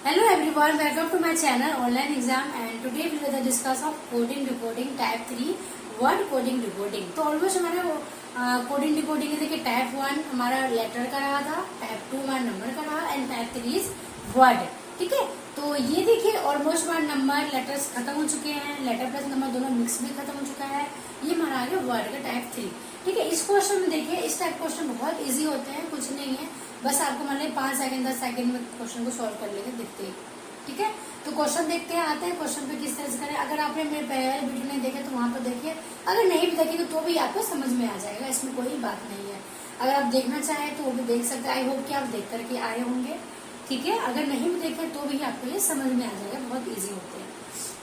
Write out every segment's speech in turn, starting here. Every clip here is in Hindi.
Hello everyone, welcome to my channel Online Exam and today we will discuss of coding decoding type 3 word coding decoding। तो ऑलमोस्ट हमारा कोडिंग डिकोडिंग देखिए टाइप 1 हमारा लेटर का रहा था, टाइप 2 हमारा नंबर का रहा एंड टाइप 3 इज वर्ड। ठीक है, तो ये देखिए ऑलमोस्ट हमारा नंबर लेटर्स खत्म हो चुके हैं, लेटर प्लस नंबर दोनों मिक्स भी खत्म हो चुका है। ये हमारा आ गया वर्ड का टाइप 3। ठीक है, इस क्वेश्चन में देखिए इस टाइप क्वेश्चन बहुत इजी होते हैं, कुछ नहीं है, बस आपको मान लीजिए 5 सेकंड 10 सेकंड में क्वेश्चन को सॉल्व कर लेंगे देखते हैं। ठीक है, तो क्वेश्चन देखते हैं, आते हैं क्वेश्चन पे किस तरह से करें। अगर आपने मेरे पहले वीडियो नहीं देखे तो वहां पर देखिए, अगर नहीं भी देखेंगे तो भी आपको समझ में आ जाएगा, इसमें कोई बात नहीं है। अगर आप देखना चाहें तो वो भी देख सकते हैं। आई होप कि आप देख करके आए होंगे। ठीक है, अगर नहीं भी देखे तो भी आपको ये समझ में आ जाएगा, बहुत ईजी होते हैं।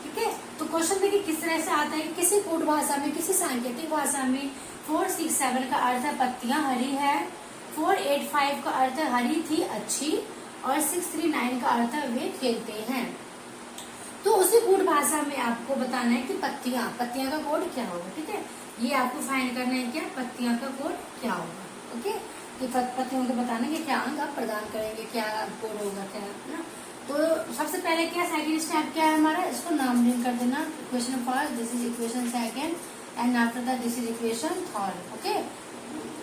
ठीक है, तो क्वेश्चन देखिए किस तरह से आता है। किसी कोड भाषा में, किसी सांकेतिक भाषा में 467 का अर्थ है पत्तियां हरी है, 485 का अर्थ है हरी थी अच्छी, और 639 का अर्थ है वे खेलते हैं। तो उसी कोड भाषा में आपको बताना है कि पत्तियां का कोड क्या होगा। ठीक है, ये आपको फाइंड करना है, क्या पत्तियां का कोड क्या होगा। ओके, कि पत्तियों को बताना है कि क्या अंक आप प्रदान करेंगे, क्या कोड होगा, क्या ना। तो सबसे पहले क्या सेकंड स्टेप क्या है हमारा, इसको नामकरण कर देना। Equation first, this is equation second and after that this is equation third. Okay,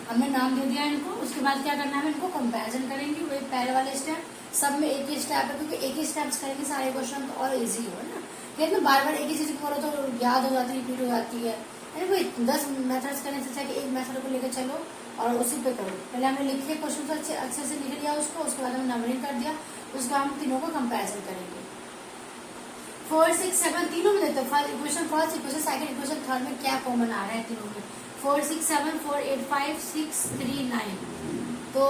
हमने नाम दे दिया इनको, उसके बाद क्या करना है, इनको कंपैरिजन करेंगे। वही पहले वाले स्टेप, सब में एक ही स्टेप है, क्योंकि एक ही स्टेप्स करेंगे सारे क्वेश्चन तो और इजी हो ना। लेकिन बार बार एक ही चीज करो तो याद हो जाती है, रिपीट हो जाती है। कोई 10 मेथड्स करने से कि एक मेथड को लेकर चलो और उसी पे करो। पहले हमने लिख लिया क्वेश्चन तो अच्छे से लिख लिया उसको, उसके बाद हमने नंबरिंग कर दिया, उसके बाद हम तीनों को कंपैरिजन करेंगे। 4, 6, 7 तीनों में देते हैं। First equation second equation third में क्या कॉमन आ रहा है तीनों में। 4, 6, 7, 4, 8, 5, 6, 3, 9। तो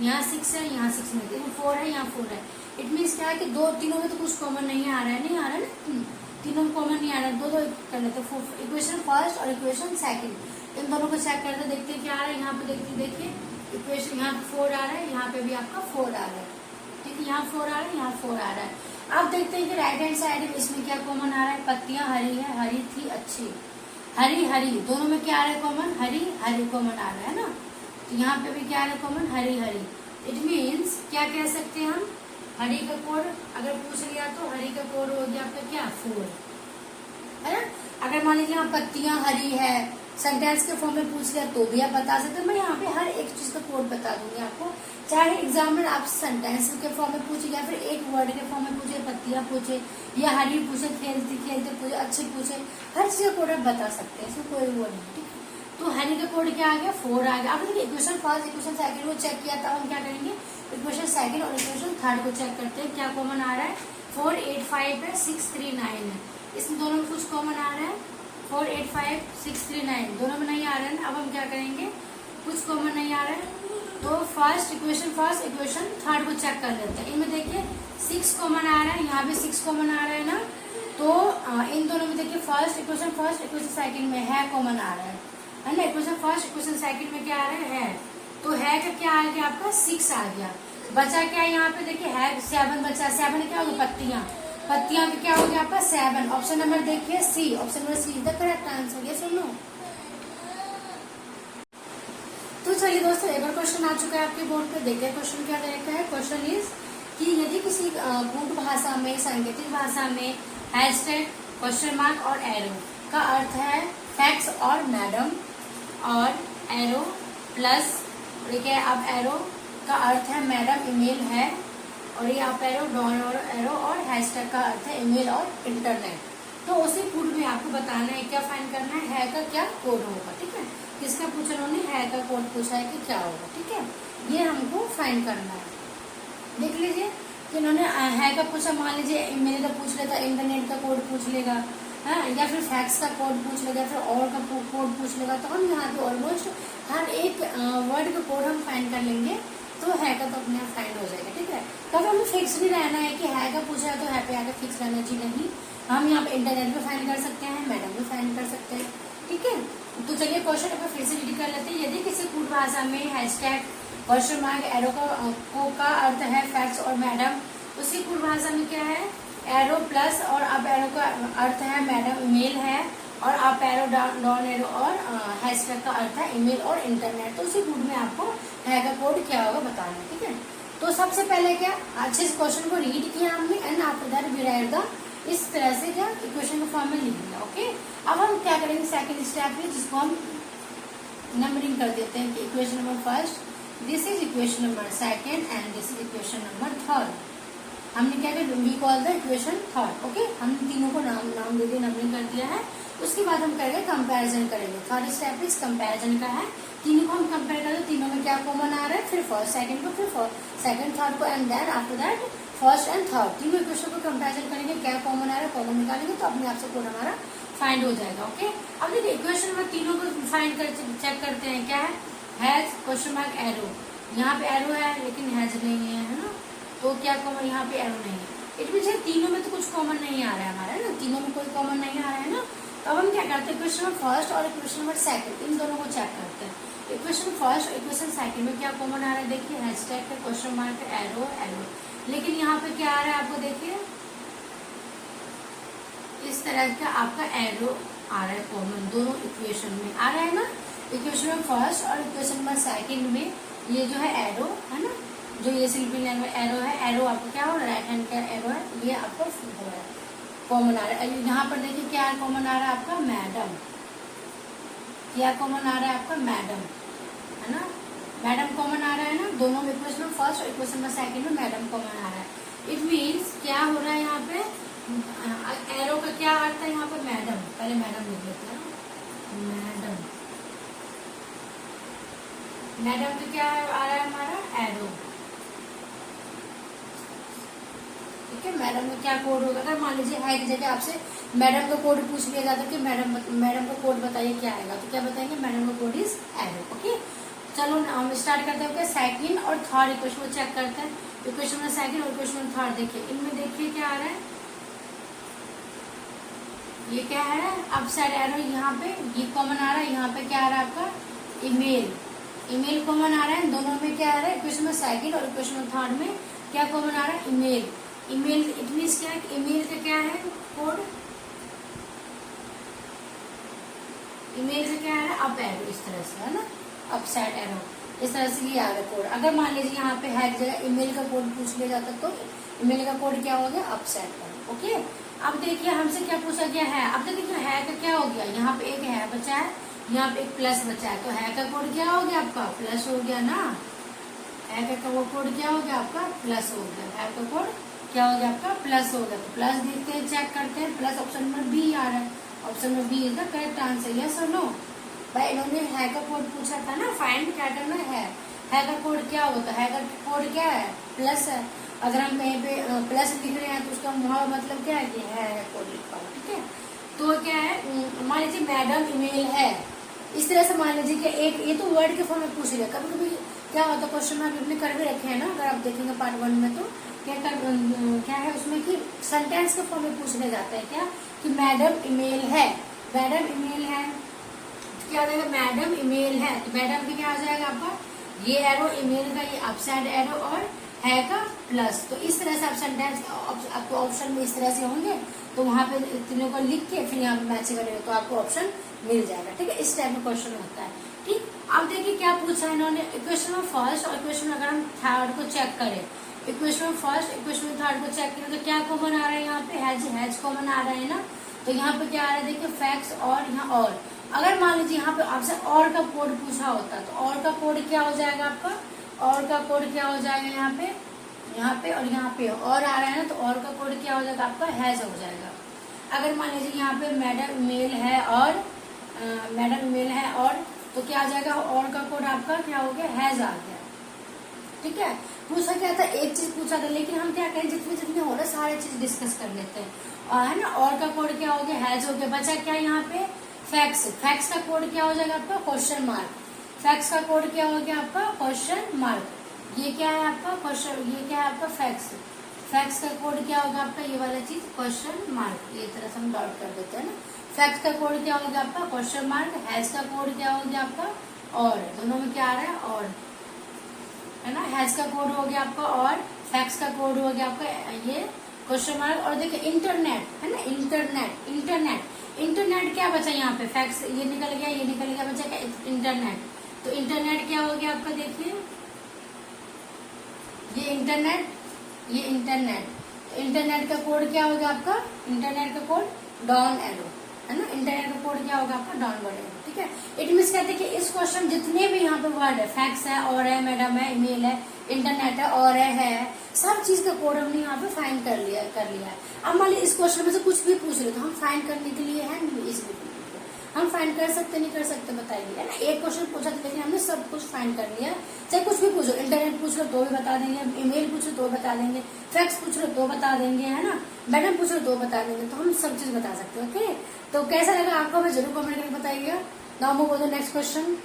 यहाँ 6 है, यहाँ 6 नहीं, 4 है, यहाँ 4 है। इट मीन्स क्या है कि तीनों में तो कुछ कॉमन नहीं आ रहा है, नहीं आ रहा है ना, तीनों में कॉमन नहीं आ रहा है, दो कर लेते। इक्वेशन फर्स्ट और इक्वेशन सेकंड, इन दोनों को चेक करते देखते क्या आ रहा है। यहाँ पे देखिए इक्वेशन यहाँ 4 आ रहा है, यहाँ पे भी आपका 4 आ रहा है। ठीक है, यहाँ 4 आ रहा है, यहाँ 4 आ रहा है। अब देखते हैं कि राइट हैंड साइड इसमें क्या कॉमन आ रहा है। पत्तियां हरी है, हरी थी अच्छी, हरी हरी, दोनों में क्या आ रहा है कॉमन, हरी हरी कॉमन आ रहा है ना। तो यहाँ पे भी क्या आ रहा है common, Hari Hari. It means क्या कह सकते हैं हम, हरी का कोड अगर पूछ लिया तो हरी का कोड हो गया आपका क्या 4 है ना। अगर मान लीजिए यहाँ पत्तियां हरी है, सेंटेंस के फॉर्म में पूछ लिया तो भी आप बता सकते हैं। मैं यहाँ पे हर एक चीज का कोड बता दूंगी आपको, चाहे एग्जाम में आप सेंटेंस के फॉर्म में पूछे या फिर एक वर्ड के फॉर्म में पूछे, पत्तियां पूछे या हरी पूछे, खेलते खेलते पूछे, अच्छे पूछे, हर चीज का कोड आप बता सकते हैं, इसमें कोई वो नहीं। ठीक है, तो हरी का कोड क्या आ गया 4 आ गया। अब देखिए इक्वेशन फर्स्ट इक्वेशन सेकंड को चेक किया था, हम क्या करेंगे इक्वेशन सेकंड और इक्वेशन थर्ड को चेक करते हैं क्या कॉमन आ रहा है। 4, 8, 5 है, 6, 3, 9 है, इसमें दोनों में कुछ कॉमन आ रहा है। 4, 8, 5, 6, 3, 9 दोनों में नहीं आ रहा है। अब हम क्या करेंगे, कुछ कॉमन नहीं आ रहा है तो फर्स्ट इक्वेशन थर्ड को चेक कर लेते हैं। इनमें देखिए 6 कॉमन आ रहा है, यहाँ भी 6 कॉमन आ रहा है ना। तो इन दोनों में देखिए फर्स्ट इक्वेशन सेकंड में है कॉमन आ रहा है ना। इक्वेशन फर्स्ट इक्वेशन सेकंड में क्या आ रहा है, तो है का क्या आ गया आपका 6 आ गया। बचा क्या यहाँ पे देखिए है 7 बचा। 7 क्या होगा पत्तियां का क्या हो गया आपका 7। ऑप्शन नंबर देखिए C, option number C is the correct answer. ये सुन लो। तो चलिए दोस्तों एक और क्वेश्चन आ चुका है आपके बोर्ड पे, देखिए क्वेश्चन क्या रहता है। क्वेश्चन इज कि यदि किसी कूट भाषा में, सांकेतिक भाषा में हैशटैग, क्वेश्चन मार्क और एरो का अर्थ है फैक्स और मैडम, और एरो प्लस देखिए अब एरो का अर्थ है मैडम ईमेल है, और ये आप एरो डॉन और एरो और हैशटैग का अर्थ है ईमेल और इंटरनेट। तो उसी कोड में आपको बताना है, क्या फाइंड करना है का क्या कोड होगा। ठीक है, किसका पूछा उन्होंने, है का कोड पूछा है कि क्या होगा। ठीक है, ये हमको फाइंड करना है। देख लीजिए कि इन्होंने है का पूछा, मान लीजिए ईमेल का पूछ लेता, इंटरनेट का कोड पूछ लेगा, हाँ, या फिर फैक्स का कोड पूछ लेगा, फिर और का कोड पूछ लेगा, तो हम यहाँ पे ऑलमोस्ट हर एक वर्ड का कोड हम फाइंड कर लेंगे, तो है का तो अपने आप फाइंड हो जाएगा। ठीक है, तब हमें फिक्स नहीं रहना है कि है का पूछा है तो है पे आकर फिक्स रहना चाहिए, नहीं, हम यहाँ पे इंटरनेट पे फाइंड कर सकते हैं, मैडम भी फाइंड कर सकते हैं। ठीक है, तो चलिए क्वेश्चन एक बार फिर से रीड कर लेते हैं। यदि किसी कूट भाषा में हैशटैग, क्वेश्चन मार्क, एरो का अर्थ है फैक्स और मैडम, उसी कूट भाषा में क्या है एरो प्लस और अब एरो का अर्थ है मैडम ईमेल है, और आप एरो डॉन एरो और हैशटैग का अर्थ है ईमेल और इंटरनेट। तो उसी कूट में आपको है का कोड क्या होगा बताना है। ठीक है, तो सबसे पहले क्या अच्छे से क्वेश्चन को रीड किया हमने and after that we write the, इस तरह से क्या इक्वेशन को फॉर्म में लिख दिया। ओके, अब हम क्या करेंगे सेकंड स्टेप में, जिसको हम नंबरिंग कर देते हैं कि equation number first, this is equation number second and this is equation number third. हमने क्या किया, we call the equation third. Okay, हमने तीनों को नाम दे दिया, नंबरिंग कर दिया है। उसके बाद हम करेंगे कंपैरिजन करेंगे। थर्ड स्टेप इज कंपैरिजन का है, तीनों को हम कंपेयर करें, तीनों में क्या कॉमन आ रहा है, फिर फर्स्ट सेकंड को, फिर सेकंड थर्ड को and then after that first and third, तीनों इक्वेशन को कंपैरिजन करेंगे, क्या कॉमन आ रहा है, कॉमन निकालेंगे तो अपने आप से कोड हमारा फाइंड हो जाएगा। ओके, अब देखिए इक्वेशन में तीनों को फाइंड कर चेक करते हैं, क्या है, हैज क्वेश्चन मार्क एरो, यहाँ पे एरो है लेकिन हैज नहीं है ना, तो क्या कॉमन, यहाँ पे एरो नहीं है, इट मीन तीनों में तो कुछ कॉमन नहीं आ रहा है हमारा ना, तीनों में कोई कॉमन नहीं आ रहा है ना। तो अब हम क्या करते हैं, इक्वेशन नंबर फर्स्ट और इक्वेशन नंबर सेकंड, इन दोनों को चेक करते हैं। इक्वेशन फर्स्ट और इक्वेशन सेकंड में क्या कॉमन आ रहा है, देखिए हैशटैग पे क्वेश्चन मार्क पे एरो एरो, लेकिन यहाँ पे क्या आ रहा है आपको, देखिए इस तरह का आपका एरो आ रहा है कॉमन, दोनों इक्वेशन में आ रहा है ना। इक्वेशन नंबर फर्स्ट और इक्वेशन नंबर सेकंड में ये जो है एरो है ना, जो ये सिंपल एरो है, एरो आपको क्या हो रहा है, राइट हैंड का एरो है, ये आपको हो रहा है कॉमन आ रहा है। यहाँ पर देखिए क्या कॉमन आ रहा है आपका, मैडम, क्या कॉमन आ रहा है आपका, मैडम है ना, मैडम कॉमन आ रहा है ना, दोनों में इक्वेशन नंबर फर्स्ट और इक्वेशन नंबर सेकंड में मैडम कॉमन आ रहा है। इट मीन्स क्या हो रहा है यहाँ पे, एरो का क्या अर्थ है यहाँ पे, मैडम, पहले मैडम लिख लेते हैं, मैडम, मैडम का क्या आ रहा है हमारा, एरो, ठीक है। मैडम का क्या कोड होगा, अगर मान लीजिए है की जगह आपसे मैडम का कोड पूछ लिया जाता है कि मैडम का कोड बताइए क्या आएगा, तो क्या बताएंगे, मैडम का कोड इज एरो। ओके, चलो हम स्टार्ट करते हैं। सेकंड और थर्ड इक्वेशन को चेक करते हैं, इक्वेशन में सेकंड और इक्वेशन में थर्ड, देखिए इनमें देखिए क्या आ रहा है, ये क्या है, अप साइड एरो, यहाँ पे ये कॉमन आ रहा है, यहाँ पे क्या आ रहा है आपका, ईमेल, ईमेल कॉमन आ रहा है, दोनों में क्या आ रहा है, इक्वेशन में सेकंड और इक्वेशन में थर्ड में क्या कॉमन आ रहा है, ईमेल, ईमेल, इट मीन्स क्या है, ईमेल का क्या है कोड, ईमेल का क्या है, अप एरो, इस तरह से है ना, अप साइड एरो, इस तरह से ये आ रहा कोड। अगर मान लीजिए यहाँ पे है जगह ईमेल का कोड पूछ लिया जाता तो ईमेल का कोड क्या हो गया, अप साइड एरो। ओके, अब देखिए हमसे क्या पूछा गया है, अब देखिए है का क्या हो गया, यहाँ पे एक है बचा है, यहाँ पे एक प्लस बचा है, तो है का कोड क्या हो गया आपका, प्लस हो गया ना, है का वो कोड क्या हो गया आपका, प्लस हो गया, है का कोड क्या हो गया आपका, प्लस हो गया। तो प्लस देखते हैं, चेक करते हैं, प्लस ऑप्शन नंबर बी आ रहा है, option number B is the correct answer, yes और नो। भाई इन्होंने है का कोड पूछा था ना, फाइंड क्या करना है का कोड क्या होता है, का कोड क्या है, प्लस है। अगर हम कहीं पे प्लस लिख रहे हैं तो उसका मतलब क्या है कि है कोड लिखा हुआ, ठीक है। तो क्या है, मान लीजिए मैडम ईमेल है, इस तरह से मान लीजिए कि एक ये तो वर्ड के फॉर्म में पूछ लिया, कभी कभी क्या होता है क्वेश्चन में हमने कर भी रखे हैं ना, अगर आप देखेंगे पार्ट 1 में तो क्या है उसमें कि सेंटेंस के फॉर्म में पूछने जाता है क्या कि मैडम ईमेल है, मैडम ईमेल है, क्या हो जाएगा, मैडम ईमेल है, तो मैडम भी क्या आ जाएगा आपका, ये एरो ईमेल का ये अपसाइड एरो और है का प्लस। तो इस तरह से आप सेंटेंस आपको ऑप्शन में इस तरह से होंगे, तो वहां पे तीनों को लिख के फिर यहाँ पे मैच करेंगे तो आपको ऑप्शन मिल जाएगा, ठीक है। इस टाइप में क्वेश्चन होता है, ठीक। अब देखिए क्या पूछा है इन्होंने, इक्वेशन में फर्स्ट और इक्वेशन अगर हम थर्ड को चेक करें, इक्वेशन में फर्स्ट इक्वेशन में थर्ड को चेक करें तो क्या कॉमन आ रहा है, यहाँ पे हैज कॉमन आ रहा है ना, तो यहाँ पे क्या आ रहा है देखिए फैक्ट्स और यहाँ और। अगर मान लीजिए यहाँ पे आपसे और का कोड पूछा होता तो और का कोड क्या हो जाएगा आपका, और का कोड क्या हो जाएगा, यहाँ पे और यहाँ पे और आ रहा है ना, तो और का कोड क्या हो जाएगा आपका, हैज हो जाएगा। अगर मान लीजिए यहाँ पे मैडम मेल है और तो क्या आ जाएगा, और का कोड आपका क्या हो गया, हैज आ गया, ठीक है। पूछा क्या था, एक चीज पूछा था, लेकिन हम क्या करें जितने हो रहा है सारे चीज डिस्कस कर लेते हैं, है ना। और का कोड क्या हो गया, हैज हो गया, बचा क्या यहाँ पे, फैक्ट्स का कोड क्या हो जाएगा आपका, क्वेश्चन मार्क, फैक्ट्स का कोड क्या हो गया आपका, क्वेश्चन मार्क, ये क्या है आपका क्वेश्चन, ये क्या है आपका फैक्ट्स का कोड क्या होगा आपका, ये वाला चीज क्वेश्चन मार्क, ये तरह से हम डॉट कर देते हैं ना। फैक्ट्स का कोड क्या हो गया आपका, क्वेश्चन मार्क, हैज का कोड क्या हो गया आपका, और दोनों में क्या आ रहा है, और है ना, हैज का कोड हो गया आपका और फैक्ट्स का कोड हो गया आपका ये क्वेश्चन मार्क। और देखिए इंटरनेट है ना, इंटरनेट क्या बचा यहाँ पे, फैक्ट्स ये निकल गया बचा क्या, इंटरनेट। तो इंटरनेट क्या हो गया आपका, देखिए ये इंटरनेट, ये इंटरनेट, इंटरनेट का कोड क्या होगा आपका, इंटरनेट का कोड डाउन एरो है ना, इंटरनेट का कोड क्या होगा आपका डाउनवर्ड एरो, ठीक है। इट मीन्स कहते हैं कि इस क्वेश्चन जितने भी यहाँ पे वर्ड है, फैक्स है, और है, मैडम है, ईमेल है, इंटरनेट है, और है, सब चीज का कोड हमने यहाँ पे फाइंड कर लिया है। अब मान लीजिए इस क्वेश्चन में से कुछ भी पूछ रहे तो हम फाइंड करने के लिए है इसलिए हम फाइंड कर सकते नहीं कर सकते बताइए, है ना। एक क्वेश्चन पूछा था लेकिन हमने सब कुछ फाइंड कर लिया, चाहे कुछ भी पूछो, इंटरनेट पूछ लो तो भी बता देंगे, ईमेल पूछो तो बता देंगे, फैक्स पूछ लो तो बता देंगे, है ना, मैडम पूछ लो तो बता देंगे, तो हम सब चीज बता सकते हैं। ओके, तो कैसा लगा आपको हमें जरूर कमेंट करके बताइएगा। Now move on the next question.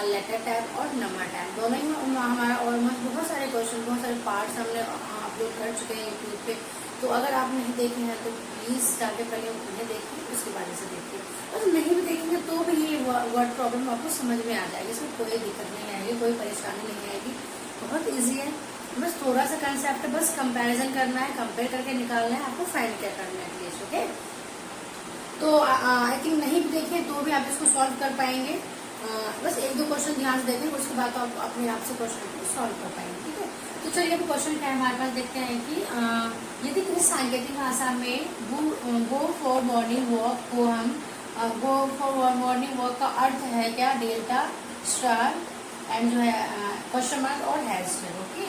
Letter tab और नंबर टैब दोनों ही हमारा ऑलमोस्ट बहुत सारे क्वेश्चन, बहुत सारे पार्ट्स हमने अपलोड कर चुके हैं यूट्यूब पे, तो अगर आप नहीं देखे हैं तो प्लीज जाके पहले उन्हें देखिए, उसके बाद से देखिए, और नहीं भी देखेंगे तो भी ये वर्ड प्रॉब्लम आपको समझ में आ जाएगी, इसमें कोई दिक्कत नहीं आएगी, कोई परेशानी नहीं आएगी, बहुत ईजी है। बस थोड़ा सा कंसेप्ट है, बस कंपैरिजन करना है, कंपेयर करके निकालना है, आपको फाइंड क्या करना है एटलीस्ट। ओके, तो आई थिंक नहीं भी देखें तो भी आप इसको सॉल्व कर पाएंगे, बस एक दो क्वेश्चन ध्यान से देखें, उसके बाद तो आप अपने आप से क्वेश्चन को सॉल्व कर पाएंगे, ठीक है। तो चलिए अब क्वेश्चन क्या है हमारे पास, देखते हैं कि यदि किसी सांकेतिक भाषा में गो फॉर मॉर्निंग वॉक को हम गो फॉर मॉर्निंग वॉक का अर्थ है क्या, डेल्टा स्टार एंड जो है क्वेश्चन मार्क और हैशटैग, ओके,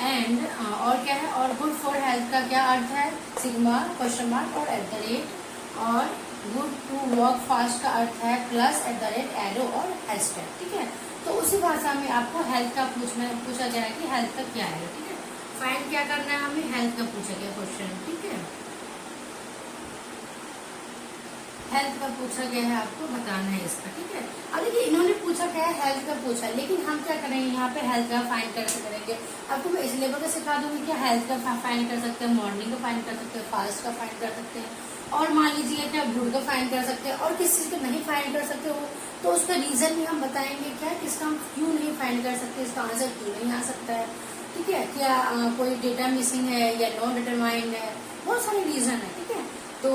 एंड और क्या है, और गुड फॉर हेल्थ का क्या अर्थ है, सिग्मा क्वेश्चन मार्क और एट द रेट, और गुड टू वॉक फास्ट का अर्थ है plus at the rate arrow और हैशटैग, ठीक है। तो उसी भाषा में आपको हेल्थ का पूछा गया है कि हेल्थ का क्या है, ठीक है, फाइंड क्या करना है हमें, हेल्थ का पूछा गया क्वेश्चन, ठीक है, हेल्थ का पूछा गया है, आपको बताना है इसका, ठीक है। अब देखिए इन्होंने पूछा क्या है, हेल्थ का पूछा, लेकिन हम क्या करेंगे यहाँ पे हेल्थ का फाइंड कैसे करेंगे, आपको मैं इस लेवल का सिखा दूंगी कि हेल्थ का फाइंड कर सकते हैं, मॉर्निंग का फाइंड कर सकते हैं, फास्ट का फाइंड कर सकते हैं, और मान लीजिए क्या गुड का फाइंड कर सकते हैं, और किस चीज को नहीं फाइंड कर सकते हो तो उसका रीजन भी हम बताएंगे, क्या किसका हम क्यों नहीं फाइंड कर सकते, इसका आंसर क्यों नहीं आ सकता है, ठीक है, क्या कोई डेटा मिसिंग है या नॉन डिटरमाइंड है, बहुत सारे रीजन है, ठीक है। तो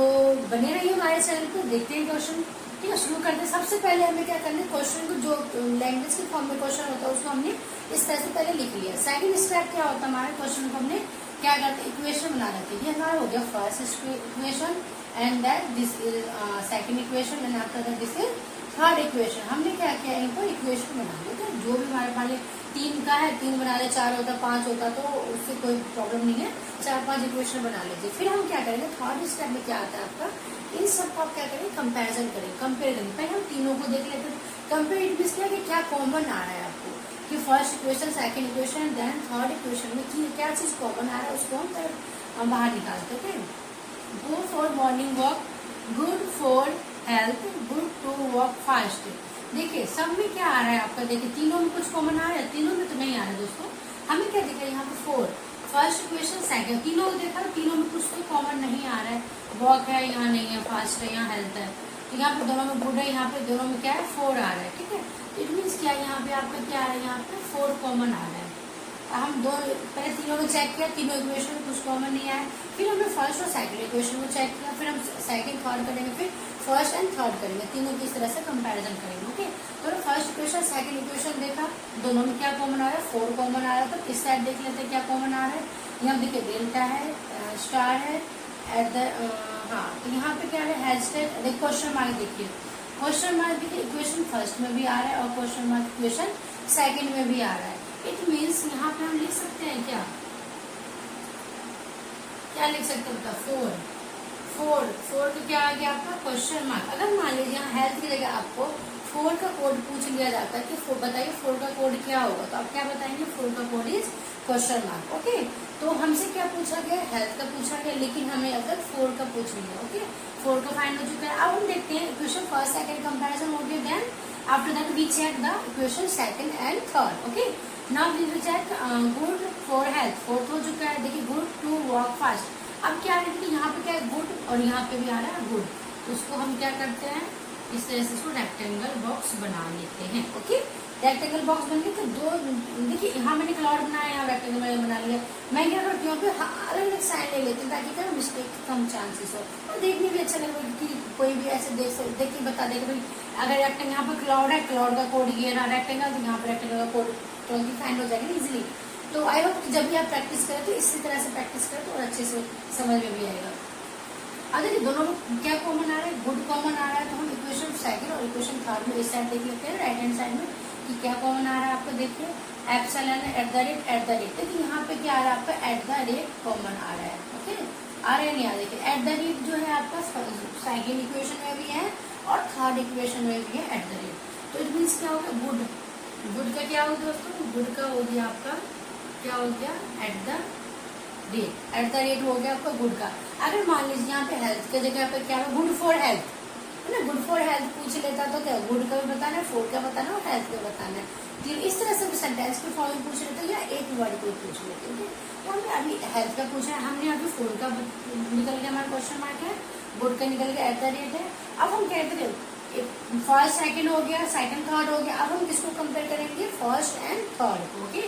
बने रहिए हमारे चैनल पे, देखते हैं क्वेश्चन, ठीक है, शुरू करते हैं। सबसे पहले हमें क्या करना है, क्वेश्चन को जो लैंग्वेज के फॉर्म में क्वेश्चन होता है उसको हमने इस तरह से पहले लिख लिया। सेकंड स्टेप क्या होता है, हमारे क्वेश्चन को हमने क्या करते हैं, इक्वेशन बना देते हैं, ये हमारा हो गया first equation, and that this is second equation, and after that this is third equation. हमने क्या किया, इनको इक्वेशन बना लिया, तो जो भी हमारे पास 3 का है 3 बना ले, 4 होता 5 होता तो उससे कोई प्रॉब्लम नहीं है, 4-5 इक्वेशन बना लीजिए। फिर हम क्या करेंगे, थर्ड स्टेप में क्या आता है आपका, इन सब को आप क्या करेंगे, कंपैरिजन करेंगे, कंपेयर करेंगे। पहले हम तीनों को देख लेते हैं, कंपेयर इट मीन्स क्या कॉमन आ रहा है आपको, कि first equation, second equation, then third equation में क्या चीज कॉमन आ रहा है उसको हम बाहर निकालते हैं। Go for morning walk, good for health, good to walk fast. देखिए सब में क्या आ रहा है आपका, देखिए तीनों में कुछ कॉमन आ रहा है, तीनों में तो नहीं आ रहा है दोस्तों, हमें क्या दिखा यहाँ पे 4, फर्स्ट इक्वेशन सेकंड, तीनों को देखा, तीनों में कुछ तो कॉमन नहीं आ रहा है, वॉक है यहाँ नहीं है, फास्ट है यहाँ, हेल्थ है, तो यहाँ पे दोनों में गुड है, यहाँ पे दोनों में क्या है 4 आ रहा है, ठीक है। इट मीन्स क्या यहाँ पे आपका क्या आ रहा है, यहाँ पे 4 कॉमन आ रहा है। हम पहले तीनों में चेक किया, तीनों इक्वेशन में कुछ कॉमन नहीं आया, फिर हमने फर्स्ट और सेकंड इक्वेशन में चेक किया, फिर हम सेकंड थर्ड करेंगे, फिर फर्स्ट एंड थर्ड करेंगे, तीनों की इस तरह से कंपैरिजन करेंगे, ओके। तो फर्स्ट इक्वेशन सेकंड इक्वेशन देखा, दोनों में क्या कॉमन आ रहा है, 4 कॉमन आ रहा है, तो इस साइड देख लेते हैं क्या कॉमन आ रहा है, यहाँ देखिए डेल्टा है, स्टार है, एट द हाँ, तो यहाँ पे क्या है, हैशटैग, क्वेश्चन मार्क देखिए, क्वेश्चन मार्क देखिए इक्वेशन फर्स्ट में भी आ रहा है और क्वेश्चन मार्क इक्वेशन सेकंड में भी आ रहा है। इट मीन्स यहाँ पे हम लिख सकते हैं क्या लिख सकते हैं, 4 का क्या आ गया आपका क्वेश्चन मार्क। अगर मान लीजिए यहाँ हेल्थ की जगह आपको 4 का कोड पूछ लिया जाता है कि बताइए 4 का कोड क्या होगा, तो आप क्या बताएंगे, 4 का code is question mark, okay. तो हमसे क्या पूछा गया, हेल्थ का पूछा गया, लेकिन हमें अगर 4 का पूछ लिया, ओके, 4 का फाइंड हो चुका है। अब हम देखते हैं इक्वेशन फर्स्ट सेकंड कंपैरिजन हो गया, then after that we check the equation second and third, okay. Now we will check good for health, 4 हो चुका है, देखिए गुड टू वॉक फास्ट। अब क्या है कि यहाँ पे क्या है गुड और यहाँ पे भी आ रहा है गुड, तो उसको हम क्या करते हैं, इस तरह से इसको रेक्टेंगल बॉक्स बना लेते हैं, ओके। रेक्टेंगल बॉक्स बन गया, तो दो देखिए यहाँ मैंने क्लाउड बनाया, यहाँ रेक्टेंगल बना लिया। मैं क्या करती हूँ अलग अलग साइन ले लेती हूँ ताकि क्या मिस्टेक कम चांसेस हो, और देखने भी अच्छा लगेगा कि कोई भी ऐसे देख के बता देगा भाई अगर रेक्टेंगल यहाँ पे क्लाउड है, क्लाउड का कोड ये रहा रेक्टेंगल, तो यहाँ पे रेक्टेंगल का कोड तो फाइंड हो जाएगा इजिली। तो आई होप जब भी आप प्रैक्टिस करें तो इसी तरह से प्रैक्टिस करें तो और अच्छे से समझ में भी आएगा। अब देखिए दोनों में क्या कॉमन आ रहा है, गुड कॉमन आ रहा है, तो हम इक्वेशन सेकंड और इक्वेशन थर्ड में इस साइड देख लेते हैं राइट हैंड साइड में कि क्या कॉमन आ रहा है आपको। देखिए एप्सिलॉन एट द रेट, देखिए यहाँ पे क्या आ रहा है आपका एट द रेट कॉमन आ रहा है। ओके, आ रहा है नहीं आ रहा, देखिए एट द रेट जो है आपका सेकंड इक्वेशन में भी है और थर्ड इक्वेशन में भी है एट द रेट। तो इट मीन्स क्या होगा, गुड, गुड का क्या होगा दोस्तों, गुड का हो गया आपका क्या हो गया एट द रेट हो गया आपका गुड का। अगर मान लीजिए यहाँ पे हेल्थ के जगह पे क्या है, गुड फॉर हेल्थ है ना, गुड फॉर हेल्थ पूछ लेता तो क्या गुड का भी बताना है, फॉर का बताना है और हेल्थ का बताना है। तो इस तरह से सेंटेंस के फॉर्म में पूछ लेते या एक वर्ड को पूछ लेते हैं। तो हमने अभी हेल्थ का पूछा है, हमने अभी फॉर का निकल गया हमारा क्वेश्चन मार्क है, गुड का निकल गया एट द रेट है। अब हम कहते हैं फर्स्ट सेकंड हो गया, सेकंड थर्ड हो गया, अब हम किसको कंपेयर करेंगे, फर्स्ट एंड थर्ड। ओके,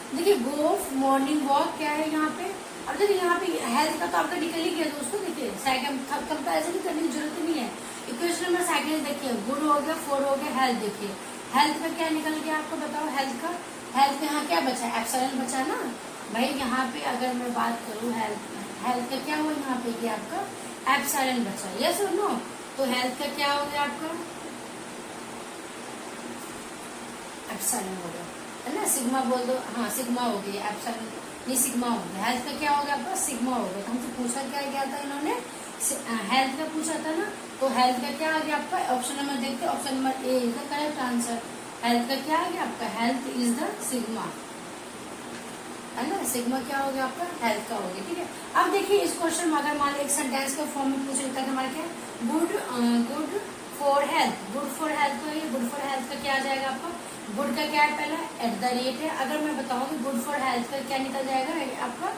देखिए गो मॉर्निंग वॉक क्या है यहाँ पे। अब देखिए यहाँ पे हेल्थ का तो आपका निकल ही गया दोस्तों, देखिए सेकंड थर्ड कंपेरिजन करने की जरूरत नहीं है। इक्वेशन नंबर सेकंड देखिए गुड हो गया, फोर हो गया, हेल्थ देखिए हेल्थ का क्या निकल गया आपको बताओ, हेल्थ का यहाँ क्या बचा, एप्सिलॉन बचा ना भाई। यहाँ पे अगर मैं बात करूँ हेल्थ का क्या हुआ यहाँ पे, ये आपका एप्सिलॉन बचा, यस और नो। तो हेल्थ का क्या हो गया आपका एप्सिलॉन हो गया है ना, सिग्मा बोल दो, हाँ सिग्मा हो गया, एप्सिलॉन नहीं सिग्मा हो गया। हेल्थ का क्या हो गया आपका सिग्मा हो गया। तो हमसे पूछा क्या गया था इन्होंने, हेल्थ का पूछा था ना, तो हेल्थ का क्या आ गया आपका, ऑप्शन नंबर देखते हैं, option number A is the correct answer. Health का क्या आ गया आपका, हेल्थ इज द सिग्मा है ना, सिग्मा क्या हो गया आपका हेल्थ का हो गया। ठीक है, अब देखिए इस क्वेश्चन में अगर मान लो एक सेंटेंस के फॉर्म में पूछ लेता है हमारे क्या, good for health, good for health तो ये गुड फॉर हेल्थ का क्या आ जाएगा आपका, गुड का क्या है पहला एट द रेट है। अगर मैं बताऊँ कि गुड फॉर हेल्थ का क्या निकल जाएगा आपका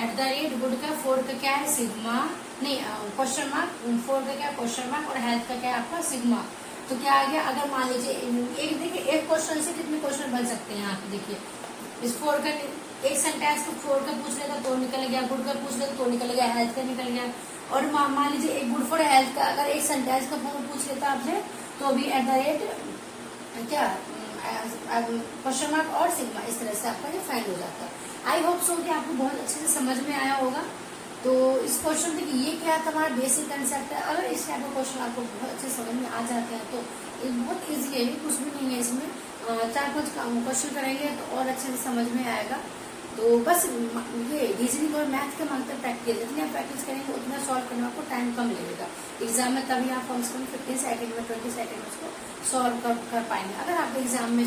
एट द रेट, गुड का फोर का क्या है सिग्मा, नहीं क्वेश्चन मार्क, फोर का क्या क्वेश्चन मार्क और हेल्थ का क्या है आपका सिग्मा। तो क्या आ गया, अगर मान लीजिए एक देखिए एक क्वेश्चन से कितने क्वेश्चन बन सकते हैं यहाँ पे, देखिए इस फोर का एक सेंटेंस को फोर का पूछ लेगा तो निकल गया, गुड का पूछ लेगा तो निकल गया, हेल्थ का निकल गया। और मान लीजिए एक गुड फॉर हेल्थ का अगर एक सेंटेंस का फॉर्म पूछ लेता आपसे तो भी एट द रेट क्या क्वेश्चन मार्क और सिग्मा, इस तरह से आपका ये फाइंड हो जाता है। आई होप सो कि आपको बहुत अच्छे से समझ में आया होगा। तो इस क्वेश्चन देखिए ये क्या था हमारा बेसिक कंसेप्ट है। अगर इस टाइप का क्वेश्चन आपको बहुत अच्छे समझ में आ जाते हैं तो ये बहुत इजी है, कुछ भी नहीं है इसमें, 4-5 क्वेश्चन करेंगे तो और अच्छे से समझ में आएगा। तो बस ये रीजनिंग और मैथ का मांगता है प्रैक्टिस, जितनी आप प्रैक्टिस करेंगे उतना सॉल्व करने में आपको टाइम कम लगेगा एग्जाम में, तभी आप कम से कम 15 सेकंड में 20 सेकंड में उसको सॉल्व कर पाएंगे। अगर आप एग्जाम में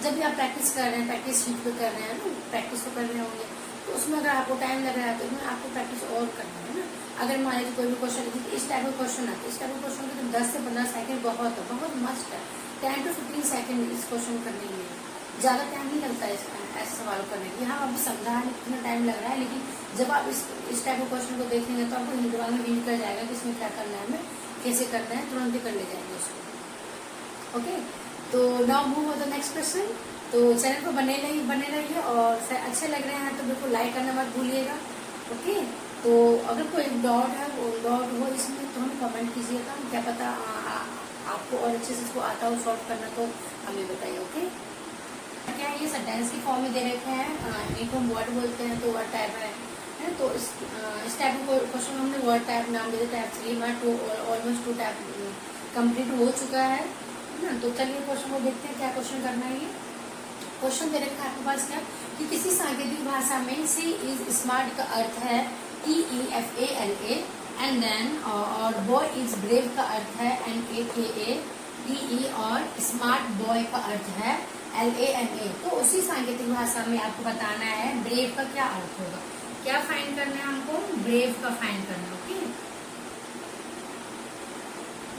जब भी आप प्रैक्टिस कर रहे हैं, प्रैक्टिस शीट पे कर रहे हैं ना, प्रैक्टिस तो कर रहे होंगे, तो उसमें अगर आपको टाइम लग रहा है तो उसमें आपको प्रैक्टिस और करना है ना। अगर मान लीजिए कोई भी क्वेश्चन इस टाइप का क्वेश्चन आता है, इस टाइप का क्वेश्चन तो 10 से 15 सेकंड बहुत मस्ट है, 10 to 15 सेकंड इस क्वेश्चन करने में, ज्यादा टाइम नहीं लगता है ऐसे सवाल करने की। हाँ अभी समझा है कितना टाइम लग रहा है, लेकिन जब आप इस टाइप के क्वेश्चन को देखेंगे तो आपको दिमाग में हिंट कर जाएगा कि इसमें क्या करना है, हमें कैसे करना है, तुरंत ही कर ले जाएंगे उसको। ओके, तो now move on the next question. तो चैनल को बने रहिए और अच्छे लग रहे हैं तो बिल्कुल लाइक करना मत भूलिएगा। ओके, तो अगर कोई डाउट हो इसमें तो हमें कमेंट कीजिएगा, क्या पता आपको और अच्छे से इसको आता हो सॉल्व करना तो हमें बताइए। ओके, क्या है ये सेंटेंस की फॉर्म में दे रखे हैं, इनको हम वर्ड बोलते हैं तो वर्ड टाइप है। तो इस टाइप का क्वेश्चन हमने वर्ड टाइप नाम दिया, टाइप 3 हमारा ऑलमोस्ट 2 टाइप कंप्लीट हो चुका है ना। तो चलिए क्वेश्चन को देखते हैं क्या क्वेश्चन करना है। ये क्वेश्चन दे रखा है आपके पास क्या कि किसी सांकेतिक भाषा में सी इज स्मार्ट का अर्थ है TEFALA एंड देन और बॉय इज ब्रेव का अर्थ है NAKADE और स्मार्ट बॉय का अर्थ है LANA। तो उसी सांकेतिक भाषा में आपको बताना है ब्रेव का क्या अर्थ होगा। क्या फाइंड करना है हमको, ब्रेव का फाइंड करना है। ओके,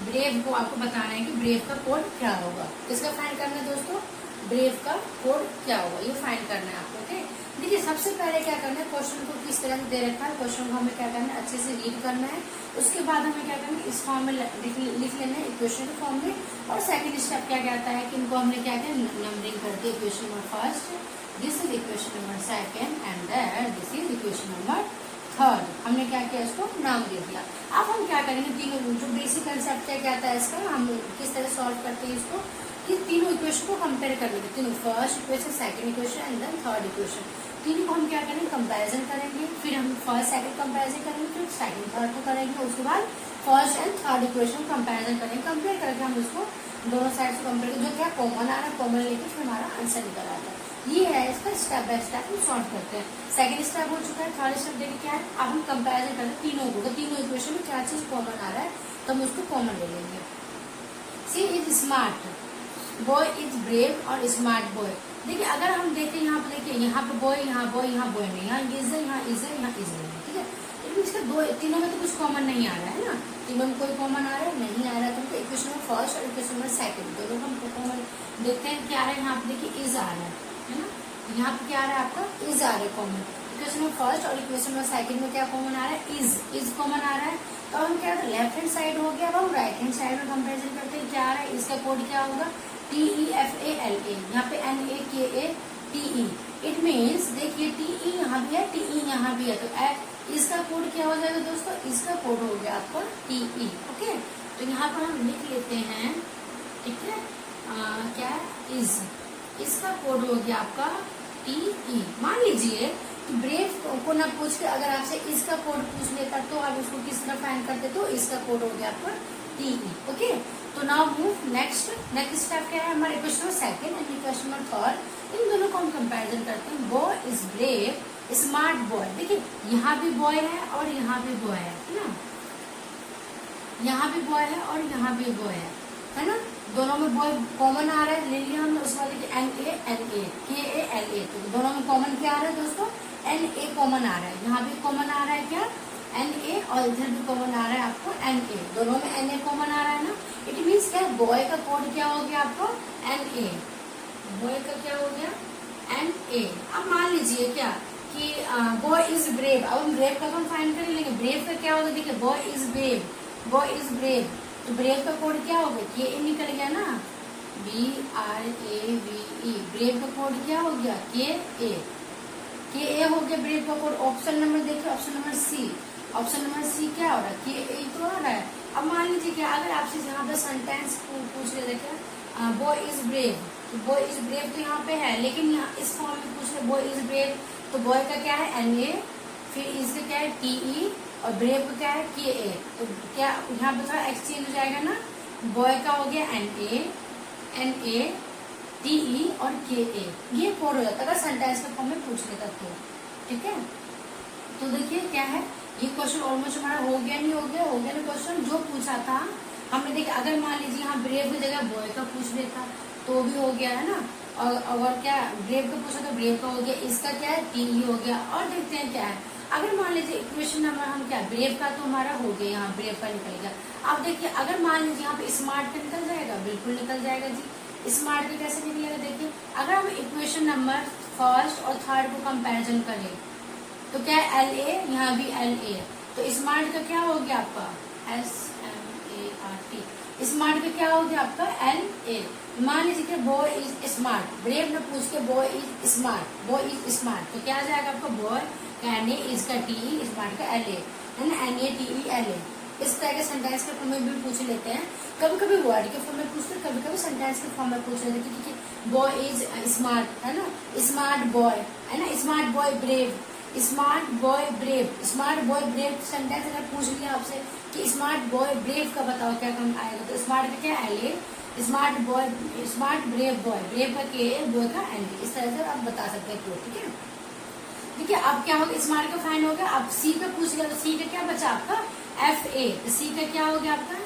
ब्रेव को आपको बताना है कि ब्रेव का कोड क्या होगा। किसका फाइंड करना है दोस्तों, ब्रेव का कोड क्या होगा, ये फाइंड करना है आपको। ओके, देखिए सबसे पहले क्या करना है, क्वेश्चन को किस तरह से दे रखा है, क्वेश्चन को हमें क्या करना है अच्छे से रीड करना है। उसके बाद हमें क्या करना है इस फॉर्म में लिख लेना है इक्वेशन के फॉर्म में। और सेकंड स्टेप क्या कहता है कि इनको हमने क्या किया नंबरिंग कर दी, equation number first, this is equation number second and this is equation number third. हमने क्या किया, इसको नाम दे दिया। अब हम क्या करेंगे, तीनों जो बेसिक कंसेप्ट क्या कहता है इसका, हम किस तरह सॉल्व करते हैं इसको, कि तीनों इक्वेशन को कंपेयर कर लेंगे, तीनों first equation, second equation and then third equation, तीनों को हम क्या करेंगे कंपैरिजन करेंगे, फिर हम फर्स्ट सेकंड कंपैरिजन करेंगे, फिर सेकंड थर्ड को करेंगे, उसके बाद first and third equation comparison करेंगे, कंपेयर करके हम उसको दोनों साइड से कंपेयर जो क्या कॉमन आ रहा है कॉमन लेके फिर हमारा आंसर निकल आता है। ये है इसका स्टेप बाय स्टेप हम सॉल्व करते हैं। सेकंड स्टेप हो चुका है, थर्ड स्टेप देखिए क्या है, अब हम कंपैरिजन करते हैं तीनों को, तो तीनों इक्वेशन में क्या चीज कॉमन आ रहा है तो हम उसको कॉमन ले लेंगे। C is smart, boy is brave और स्मार्ट बॉय। देखिए अगर हम देखें यहाँ पे, देखिए यहाँ पे बॉय, यहाँ बॉय, यहाँ बॉय नहीं, यहाँ इज है, यहाँ इज है, यहाँ इज नहीं, ठीक है। लेकिन इसका दो तीनों में तो कुछ कॉमन नहीं आ रहा है ना, तीनों में कोई कॉमन आ रहा है नहीं आ रहा है, तो हमको इक्वेशन नंबर फर्स्ट और इक्वेशन नंबर सेकंड दोनों हम कॉमन देखते हैं क्या आ रहा है। यहाँ पे देखिए इज आ रहा है ना, यहाँ पे क्या आ रहा है आपका इज आ रहा है कॉमन, इक्वेशन नंबर फर्स्ट और इक्वेशन नंबर सेकंड में क्या कॉमन आ रहा है इज कॉमन आ रहा है। तो हम क्या लेफ्ट हैंड साइड हो गया, अब हम राइट हैंड साइड में कंपेरिजन करते हैं क्या आ रहा है, इसका कोड क्या होगा TEFALA, यहाँ पे NAKATE, इट मीन्स देखिए TE यहाँ भी है, TE यहाँ भी है, तो इसका कोड क्या हो जाएगा दोस्तों, इसका कोड हो गया आपका TE, ओके। तो यहाँ पर हम लिख लेते हैं, ठीक है, क्या इज, इसका कोड हो गया आपका TE। मान लीजिए कि ब्रेव को ना पूछ के अगर आपसे इसका कोड पूछ लेता तो आप उसको किस तरह फाइंड करते, तो इसका कोड हो गया आपका TE, ओके। तो नाउ मूव नेक्स्ट स्टेप क्या है हमारे equation number second and equation number third, इन दोनों को हम कंपैरिजन करते हैं। Boy is brave, smart boy, देखिए यहाँ भी बॉय है और यहाँ भी बॉय है ना, यहाँ भी बॉय है और यहाँ भी बॉय है ना, दोनों में बॉय कॉमन आ रहा है, ले लिया हमने उसके बाद NA KALA, तो दोनों में कॉमन क्या आ रहा है दोस्तों NA कॉमन आ रहा है, यहाँ भी कॉमन आ रहा है क्या NA और इधर भी कॉमन आ रहा है आपको NA, दोनों में NA कॉमन आ रहा है ना। इट मीन्स क्या बॉय का कोड क्या हो गया आपको NA, बॉय का क्या हो गया NA। अब मान लीजिए क्या कि बॉय इज ब्रेव, अब हम ब्रेव का हम फाइंड कर लेंगे, ब्रेव का क्या होगा देखिए बॉय इज ब्रेव, तो ब्रेव का कोड क्या होगा KA निकल गया ना, BRAVE, ब्रेव का कोड क्या हो गया KA हो गया ब्रेव का कोड। ऑप्शन नंबर देखिए, ऑप्शन नंबर सी क्या हो रहा है KA तो आ रहा है। अब मान लीजिए क्या अगर आपसे यहाँ पे सेंटेंस पूछ रहे थे क्या बॉय इज ब्रेव, तो बॉय इज ब्रेव तो यहाँ पे है, लेकिन यहाँ इस फॉर्म में पूछ रहे बॉय इज ब्रेव, तो बॉय का क्या है NA, फिर इसका क्या है TE और ब्रेव का क्या है KA, तो क्या यहाँ पे थोड़ा एक्सचेंज हो जाएगा ना, बॉय का हो गया NA TE और KA, ये कोड हो जाता है अगर सेंटेंस के फॉर्म में पूछ लेता तो, ठीक है। तो देखिए क्या है ये क्वेश्चन ऑलमोस्ट हमारा हो गया नहीं हो गया ना क्वेश्चन जो पूछा था हमने। देखिए अगर मान लीजिए यहाँ ब्रेव की जगह बॉय का पूछ लेता तो भी हो गया है ना, और अगर क्या ब्रेव का पूछा तो ब्रेव का हो गया, इसका क्या है TE हो गया। और देखते हैं क्या है अगर मान लीजिए इक्वेशन नंबर हम क्या ब्रेव का तो हमारा हो गया, यहाँ ब्रेव का निकल गया। अब देखिए अगर मान लीजिए यहाँ पे स्मार्ट का निकल जाएगा, बिल्कुल निकल जाएगा जी। स्मार्ट का कैसे निकलेगा देखिए अगर हम इक्वेशन नंबर फर्स्ट और थर्ड को कंपैरिजन करें तो क्या है LA, यहाँ भी LA, तो स्मार्ट का क्या हो गया आपका SMART, स्मार्ट का क्या हो गया आपका LA। मान लीजिए कि बॉय इज स्मार्ट, ब्रेव ने पूछ के बॉय इज स्मार्ट, तो क्या आ जाएगा आपका बॉय का NA, इसका TE, स्मार्ट का LA है ना, NA TE LA। इस तरह के सेंटेंस के फॉर्म में भी पूछ लेते हैं, कभी कभी वर्ड के फॉर्म में पूछते हैं, कभी कभी सेंटेंस के फॉर्म में पूछ लेते हैं, क्योंकि बॉय इज स्मार्ट है ना, स्मार्ट बॉय है ना, smart boy brave, smart boy brave sentence अगर पूछ लिया आपसे कि स्मार्ट बॉय ब्रेव का बताओ क्या काम आएगा, तो स्मार्ट का क्या LA, स्मार्ट ब्रेव का KA, बॉय का NA, इस तरह से आप बता सकते हैं, ठीक है। ठीक है अब क्या होगा स्मार्ट का फाइन हो गया। अब सी का पूछ लिया तो सी का क्या बचा आपका FA, तो सी का क्या हो गया आपका,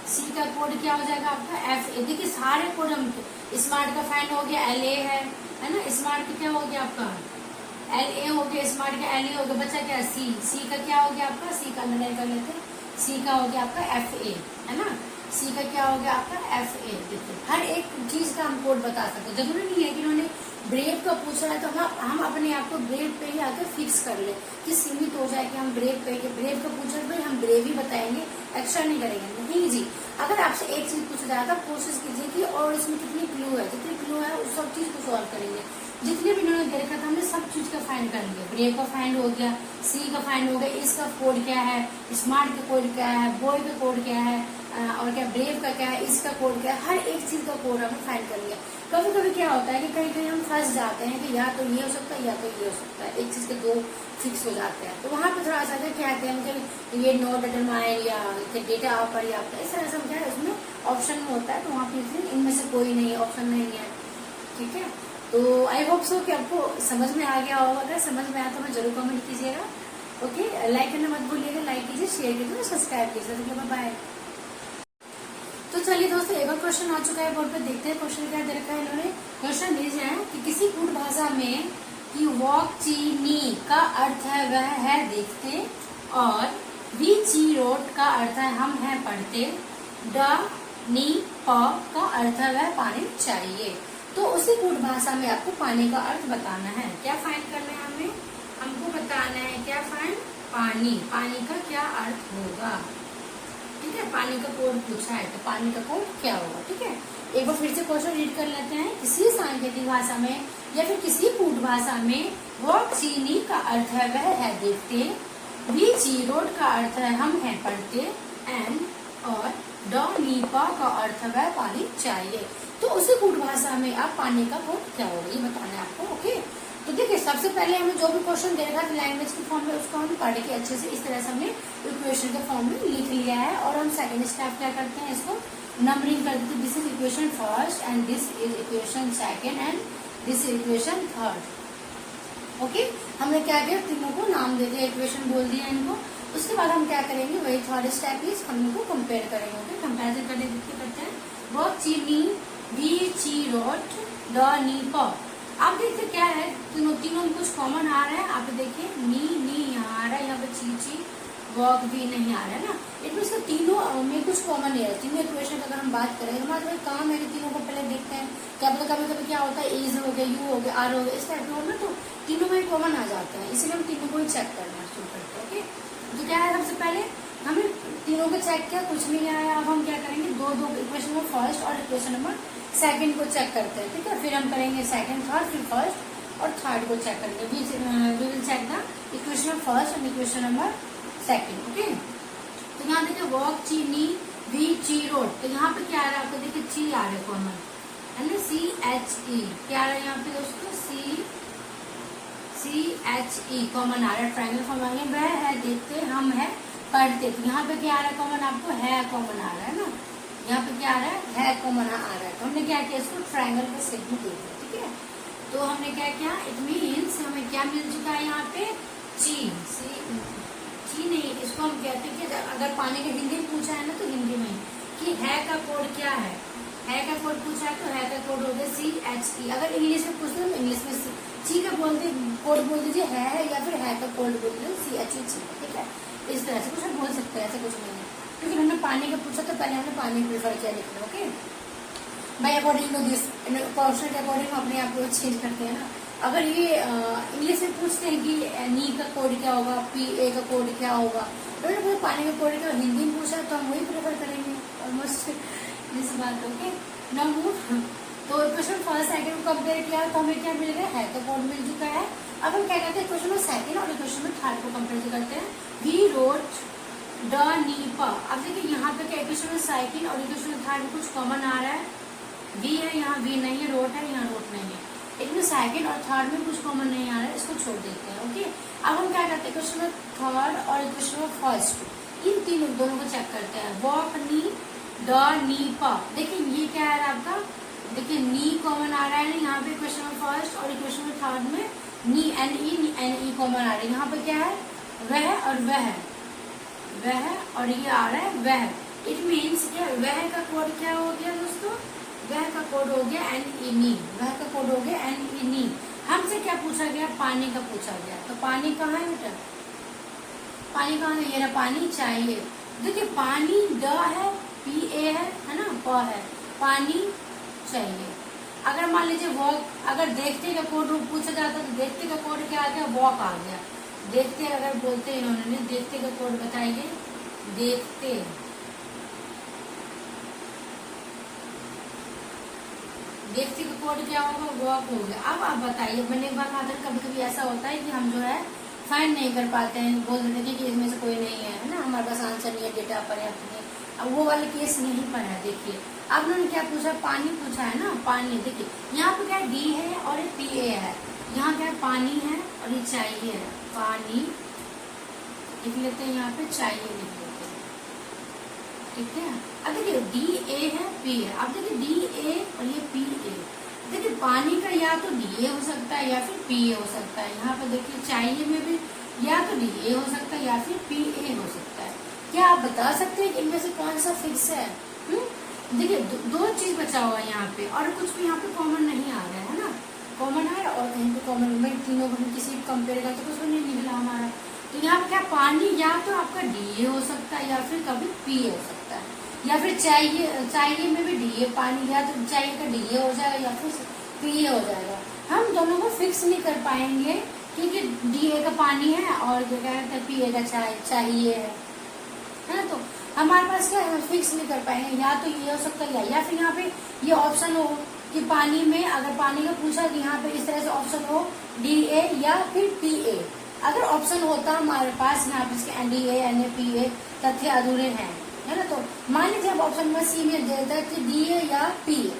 सी का कोड क्या हो जाएगा आपका FA। देखिए सारे कोड हम स्मार्ट का फाइन हो गया LA है ना, स्मार्ट का क्या हो गया आपका LA हो गया, स्मार्ट का LA हो गया, बचा क्या सी का क्या हो गया आपका, सी का अंडरलाइन कर लेते हैं, सी का हो गया आपका FA है ना, सी का क्या हो गया आपका FA। देखिए हर एक चीज का हम कोड बता सकते, जरूरी नहीं है कि उन्होंने ब्रेव का पूछा है तो हम अपने आप को ब्रेव पे ही आके फिक्स कर ले कि सीमित हो जाए कि हम ब्रेव का पूछा तो हम ब्रेव ही बताएंगे, एक्स्ट्रा नहीं करेंगे। नहीं जी, अगर आपसे एक चीज पूछा जाए तो कोशिश कीजिए कि और इसमें कितनी क्लू है, जितनी क्लू है उस सब चीज को सॉल्व करेंगे। जितने भी इन्होंने दे रखा था हमने सब चीज का फाइंड कर लिया। ब्रेव का फाइंड हो गया, सी का फाइंड हो गया, इसका कोड क्या है, स्मार्ट का कोड क्या है, बॉय का कोड क्या है, और क्या ब्रेव का क्या है, इसका कोड क्या है, हर एक चीज का कोड हमने फाइंड कर लिया। कभी कभी क्या होता है कि कहीं कहीं हम फंस जाते हैं कि या तो ये हो सकता है या तो ये हो सकता है, एक चीज के दो फिक्स हो जाते हैं। तो वहां पे थोड़ा सा क्या कहते हैं कि ये नॉट डिटरमाइन या डेटा अपर्याप्त, इस तरह से क्या है उसमें ऑप्शन में होता है। तो वहाँ पे इनमें से कोई नहीं ऑप्शन नहीं है, ठीक है। तो आई होप सो कि आपको समझ में आ गया होगा। अगर समझ में आया तो मैं जरूर कमेंट कीजिएगा। ओके, लाइक करना मत भूलिएगा, लाइक कीजिए, शेयर कीजिए, सब्सक्राइब कीजिए। बाय। तो चलिए दोस्तों, एक और क्वेश्चन आ चुका है बोर्ड पे, देखते हैं क्वेश्चन क्या दे रखा है इन्होंने। क्वेश्चन दिया है कि किसी कूट भाषा में कि वॉक ची नी का अर्थ है वह है देखते, और वी ची रोट का अर्थ है हम हैं पढ़ते, ड नी प का अर्थ है वह पानी चाहिए। तो उसी कूट भाषा में आपको पानी का अर्थ बताना है। क्या फाइंड करना है हमें, हमको बताना है क्या फाइंड, पानी, पानी का क्या अर्थ होगा, ठीक है। पानी का कोड पूछा है तो पानी का कोड क्या होगा, ठीक है। एक बार फिर से क्वेश्चन रीड कर लेते हैं। किसी सांकेतिक भाषा में या फिर किसी कूट भाषा में वॉक चीनी का अर्थ है वह है देखते, वी ची रोड का अर्थ है हम हैं पढ़ते, एंड और ड नी पा का अर्थ है वह पानी चाहिए। तो उसी कूट भाषा में आप पानी का कोड क्या होगा ये बताना है आपको। ओके, तो देखिए सबसे पहले हमें जो भी क्वेश्चन दे रखा था लैंग्वेज के फॉर्म में उसको हम पढ़ के अच्छे से इस तरह से हमने इक्वेशन के फॉर्म में लिख लिया है। और हम सेकंड स्टेप क्या करते हैं, इसको नंबरिंग कर देते हैं। This is equation first and this is equation second and this is equation third. Okay, हमने क्या किया, तीनों को नाम दे दिया, इक्वेशन बोल दिया इनको। उसके बाद हम क्या करेंगे, वही थर्ड स्टेप इज हम लोग को कंपेयर करेंगे। ओके, कंपेरिजन करते हैं। वो चीनी वी ची रोट ड नी प। आप देखते क्या है, तीनों में कुछ कॉमन आ रहा है। आप देखिए नी नी यहाँ आ रहा है, यहाँ पे ची ची वॉक भी नहीं आ रहा है ना, इनमें से तीनों में कुछ कॉमन नहीं है। तीनों इक्वेशन अगर हम बात करें, हमारा भाई काम है कि तीनों को पहले देखते हैं। क्या पता कभी कभी क्या होता है, इज हो गया, यू हो गया, आर हो गया, इस टाइप का ना, तो तीनों में कॉमन आ जाते हैं, इसलिए हम तीनों को ही चेक करना शुरू करते हैं। ओके, तो क्या है, सबसे पहले हमने तीनों को चेक किया, कुछ नहीं आया। अब हम क्या करेंगे, दो इक्वेशन नंबर फर्स्ट और इक्वेशन नंबर सेकंड को चेक करते हैं, ठीक है। फिर हम करेंगे सेकंड थर्ड, फिर फर्स्ट और थर्ड को चेक करेंगे। We will check the equation number first and equation number second. Okay, तो यहाँ देखिए वॉक ची नी वी ची रोड, तो यहाँ पे क्या आ रहा है आपको, देखिए ची आ रहा है कॉमन, है ना, सी एच ई क्या आ रहा है यहाँ पे दोस्तों, सी एच ई कॉमन आ रहा है। ट्राइंगल फॉर्म आ गया, वह है देखते, हम है पढ़ते। तो यहाँ पे क्या आ रहा है कॉमन, आपको है कॉमन आ रहा है ना, यहाँ पे क्या आ रहा है कॉमन आ रहा है। तो हमने क्या किया, इसको ट्राइंगल का शेप में दे दिया, ठीक है। तो हमने क्या किया, इट मीन्स हमें क्या मिल चुका है यहाँ पे, ची नहीं, इसको हम कहते हैं कि अगर पानी का हिंदी पूछा है ना तो हिंदी में कि है का कोड क्या है, का कोड पूछा है तो है का कोड हो गया सी एच ई। अगर इंग्लिश में पूछते हैं तो इंग्लिश में ची का बोलते कोड बोल दीजिए है, या फिर है का कोड बोल दीजिए सी एच ई ची, ठीक है। इस तरह से कुछ हम बोल सकते हैं, ऐसा कुछ नहीं है। क्योंकि हमने पानी का पूछा तो पहले हमने पानी प्रेफर किया लिखना। ओके भाई, अकॉर्डिंग टू दिस क्वेश्चन के अकॉर्डिंग अपने आप को चेंज करते हैं ना। अगर ये इंग्लिश में पूछते हैं कि नी का कोड क्या होगा, पी ए का कोड क्या होगा, तो पानी का कोड क्या, हिंदी में पूछा तो हम वही प्रेफर करेंगे ऑलमोस्ट इस बात। ओके, ना तो क्वेश्चन फर्स्ट सेकंड को कंपेयर किया तो हमें क्या मिल गया, है तो कोड मिल चुका है। अब हम क्या करते हैं, क्वेश्चन में सेकंड और क्वेश्चन में थर्ड को कंपेयर करते हैं। वी रोट ड नी प। अब देखिए यहाँ पे क्या, इक्वेशन में सेकंड और इक्वेशन में थर्ड में कुछ कॉमन आ रहा है, वी है, यहाँ वी नहीं है, रोट है, यहाँ रोट नहीं है। इसमें सेकंड और थर्ड में कुछ कॉमन नहीं आ रहा है, इसको छोड़ देते हैं। ओके, अब हम क्या करते हैं, क्वेश्चन में थर्ड और क्वेश्चन में फर्स्ट, इन तीनों दोनों को चेक करते हैं। वॉक नी ड नी प, देखिए ये क्या है आपका, देखिए नी कॉमन आ रहा है ना यहाँ पे क्वेश्चन में फर्स्ट और इक्वेशन में थर्ड में, नी एन ई कॉमन आ रहा है। यहाँ पे क्या है, वह और वह और ये आ रहा है वह। इट मीन्स क्या, वह का कोड क्या हो गया दोस्तों, वह का कोड हो गया एन ई नी, वह का कोड हो गया एन ई नी। हमसे क्या पूछा गया, पानी का पूछा गया, तो पानी कहाँ है बेटा, पानी कहाँ है, ये रहा पानी चाहिए। देखिए पानी ड है, पी ए है ना, प है, पानी चाहिए। अगर मान लीजिए वॉक, अगर देखते का कोड पूछा जाता तो देखते का कोड क्या आ गया, वॉक आ गया। देखते अगर बोलते इन्होंने, देखते का कोड बताइए, देखते का कोड क्या होगा, वॉक हो गया। अब आप बताइए, मैंने एक बार कहा था कभी कभी ऐसा होता है कि हम जो है फाइंड नहीं कर पाते हैं, बोल देते हैं कि इसमें से कोई नहीं है ना, हमारे पास आंसर नहीं है, डेटा पर्याप्त नहीं। अब वो वाले केस नहीं पर है। देखिए अब उन्होंने क्या पूछा, पानी पूछा है ना, पानी। देखिए यहाँ पे क्या डी है और ये पी ए है, यहाँ क्या पानी है और ये चाहिए है, पानी लिख लेते हैं, यहाँ पे चाहिए लिख लेते हैं, ठीक है। अब देखिए डी ए है, पी है। अब देखिए डी ए और ये पी ए, देखिए पानी का या तो डी ए हो सकता है या फिर पी ए हो सकता है। यहाँ पे देखिए चाहिए में भी या तो डी ए हो सकता है या फिर पी ए हो सकता है। क्या आप बता सकते हैं कि इनमें से कौन सा फिक्स है? देखिए दो चीज बचा हुआ है यहाँ पे, और कुछ भी यहाँ पे कॉमन नहीं आ रहा है ना, कॉमन है और कहीं पे कॉमन में तीनों को किसी कंपेयर करते कुछ भी नहीं निकला हमारा। तो यहाँ पे क्या पानी या तो आपका डी ए हो सकता है या फिर कभी पी ए हो सकता है, या फिर चाहिए में भी डी ए, पानी या तो चाहिए का डी ए हो जाएगा या फिर पी ए हो जाएगा। हम दोनों को फिक्स नहीं कर पाएंगे क्योंकि डी ए का पानी है और जो कहते हैं पी ए का चाहिए है ना। तो हमारे पास क्या है, फिक्स नहीं कर पाएंगे, या तो ये हो सकता है या फिर यहाँ पे ये ऑप्शन हो कि पानी में, अगर पानी का पूछा कि यहाँ पे इस तरह से ऑप्शन हो डी ए या फिर पी ए। अगर ऑप्शन होता हमारे पास यहाँ पे इसके D A N A P A तथ्य अधूरे हैं, है ना। तो मान लीजिए अब ऑप्शन में सी में देता है कि डी ए या पी ए,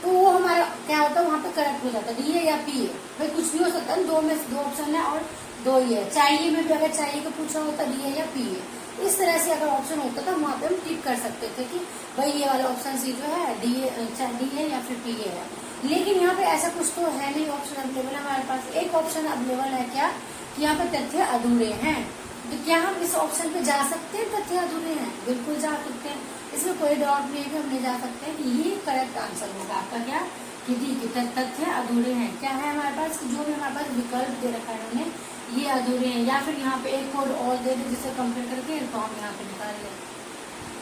तो वो हमारा क्या होता है, वहाँ पे करेक्ट हो जाता है डी ए या पी ए। भाई कुछ भी हो सकता है, दो में दो ऑप्शन है और दो ही है। चाहिए में भी अगर चाहिए का पूछा होता डी ए या पी ए, इस तरह से अगर ऑप्शन होता था वहाँ पे हम टिक कर सकते थे कि भाई ये वाला ऑप्शन सी जो है डी ए या फिर पी ए है। लेकिन यहाँ पे ऐसा कुछ तो है नहीं, ऑप्शन अवेलेबल है हमारे पास। एक ऑप्शन अवेलेबल है क्या कि यहाँ पे तथ्य अधूरे हैं, तो क्या हम इस ऑप्शन पे जा सकते हैं? तथ्य अधूरे हैं, बिल्कुल जा सकते हैं, इसमें कोई डाउट नहीं है कि हम ले जा सकते हैं कि ये करेक्ट आंसर होगा आपका। क्या कि तथ्य अधूरे हैं, क्या है हमारे पास, जो भी हमारे पास विकल्प दे रखा है उन्होंने, ये अधूरे हैं। या फिर यहाँ पे एक कोड और दे दे जिससे कंपेयर करके इनको हम यहाँ पे निकाल लें,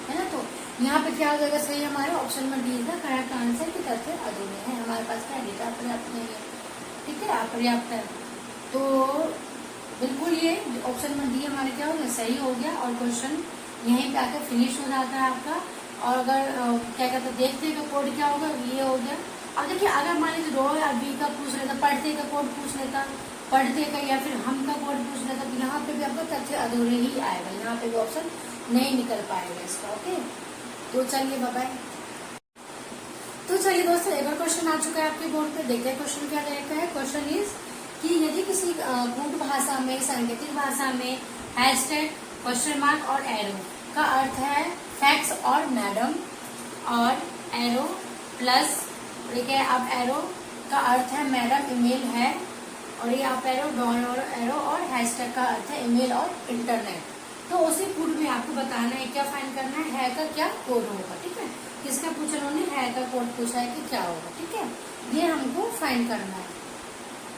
है ना। तो यहाँ पे क्या हो जाएगा, सही हमारे ऑप्शन में डी का करेक्ट आंसर की तथ्य अधूरे हैं। हमारे पास क्या डेटा पर्याप्त नहीं है, ठीक है, अपर्याप्त है। तो बिल्कुल ये ऑप्शन में डी हमारे क्या हो गया, सही हो गया, और क्वेश्चन यहीं पे आकर फिनिश हो जाता है आपका। और अगर क्या कहते हैं देखते हैं कोड क्या होगा, ये हो गया। अब देखिए अगर मान लीजिए रो या बी का पूछ लेता, पढ़ते का कोड पूछ लेता, पढ़ते का या फिर हम का कोड पूछ लेता, तो यहाँ पे भी आपको तथ्य अधूरे ही आएगा, यहाँ पे भी ऑप्शन नहीं निकल पाएगा इसका। ओके, तो चलिए बाय बाय। तो चलिए दोस्तों एक और क्वेश्चन आ चुका है आपके बोर्ड पे, देखते हैं क्वेश्चन क्या रहता है। क्वेश्चन इज कि यदि किसी कूट भाषा में, सांकेतिक भाषा में हैशटैग, क्वेश्चन मार्क और एरो का अर्थ है फैक्स और मैडम, और एरो प्लस, ठीक है, अब एरो का अर्थ है मैडम ईमेल है, और ये आप एरो डॉन और एरो, और हैशटैग का अर्थ है ईमेल और इंटरनेट। तो उसी कूट में आपको बताना है, क्या फाइंड करना है का क्या कोड होगा, ठीक है। किसका पूछा उन्होंने, है का कोड पूछा है कि क्या होगा, ठीक है, ये हमको फाइंड करना है।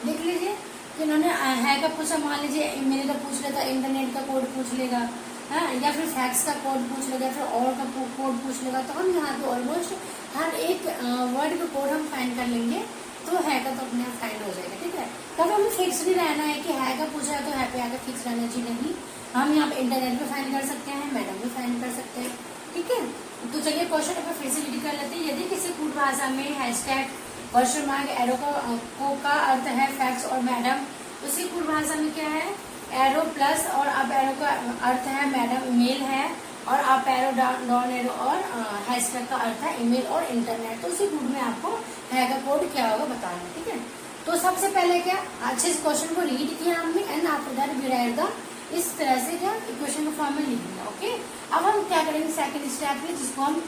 देख लीजिए कि इन्होंने है का पूछा, मान लीजिए ईमेल का पूछ लेगा, इंटरनेट का कोड पूछ लेगा, है, या फिर फैक्स का कोड पूछ लेगा, फिर और का कोड पूछ लेगा, तो हम यहाँ पे ऑलमोस्ट हर एक वर्ड का कोड हम फाइंड कर लेंगे, तो है का तो अपने आप फाइंड हो जाएगा, ठीक है। तब हमें फिक्स नहीं रहना है कि है का पूछा है तो है पे आकर फिक्स रहना चाहिए, नहीं, हम यहाँ पे इंटरनेट पे फाइंड कर सकते हैं, मैडम भी फाइंड कर सकते हैं, ठीक है। तो चलिए क्वेश्चन एक बार फिर से रीड कर लेते हैं। यदि किसी कूट भाषा में हैशटैग, क्वेश्चन मार्क, एरो का अर्थ है फैक्स और मैडम, उसी कूट भाषा में क्या है, एरो प्लस, और अब एरो का अर्थ है मैडम ईमेल है, और आप एरो डॉन एरो और हैशटैग का अर्थ है ईमेल और इंटरनेट। तो उसी कूट में आपको है का कोड क्या होगा बताना है, ठीक है। तो सबसे पहले क्या, अच्छे इस क्वेश्चन को रीड किया हमने, and after that we write the, इस तरह से क्या इक्वेशन को फॉर्म में लिख दिया, ओके। अब हम क्या करेंगे, सेकंड स्टेप में, जिसको हम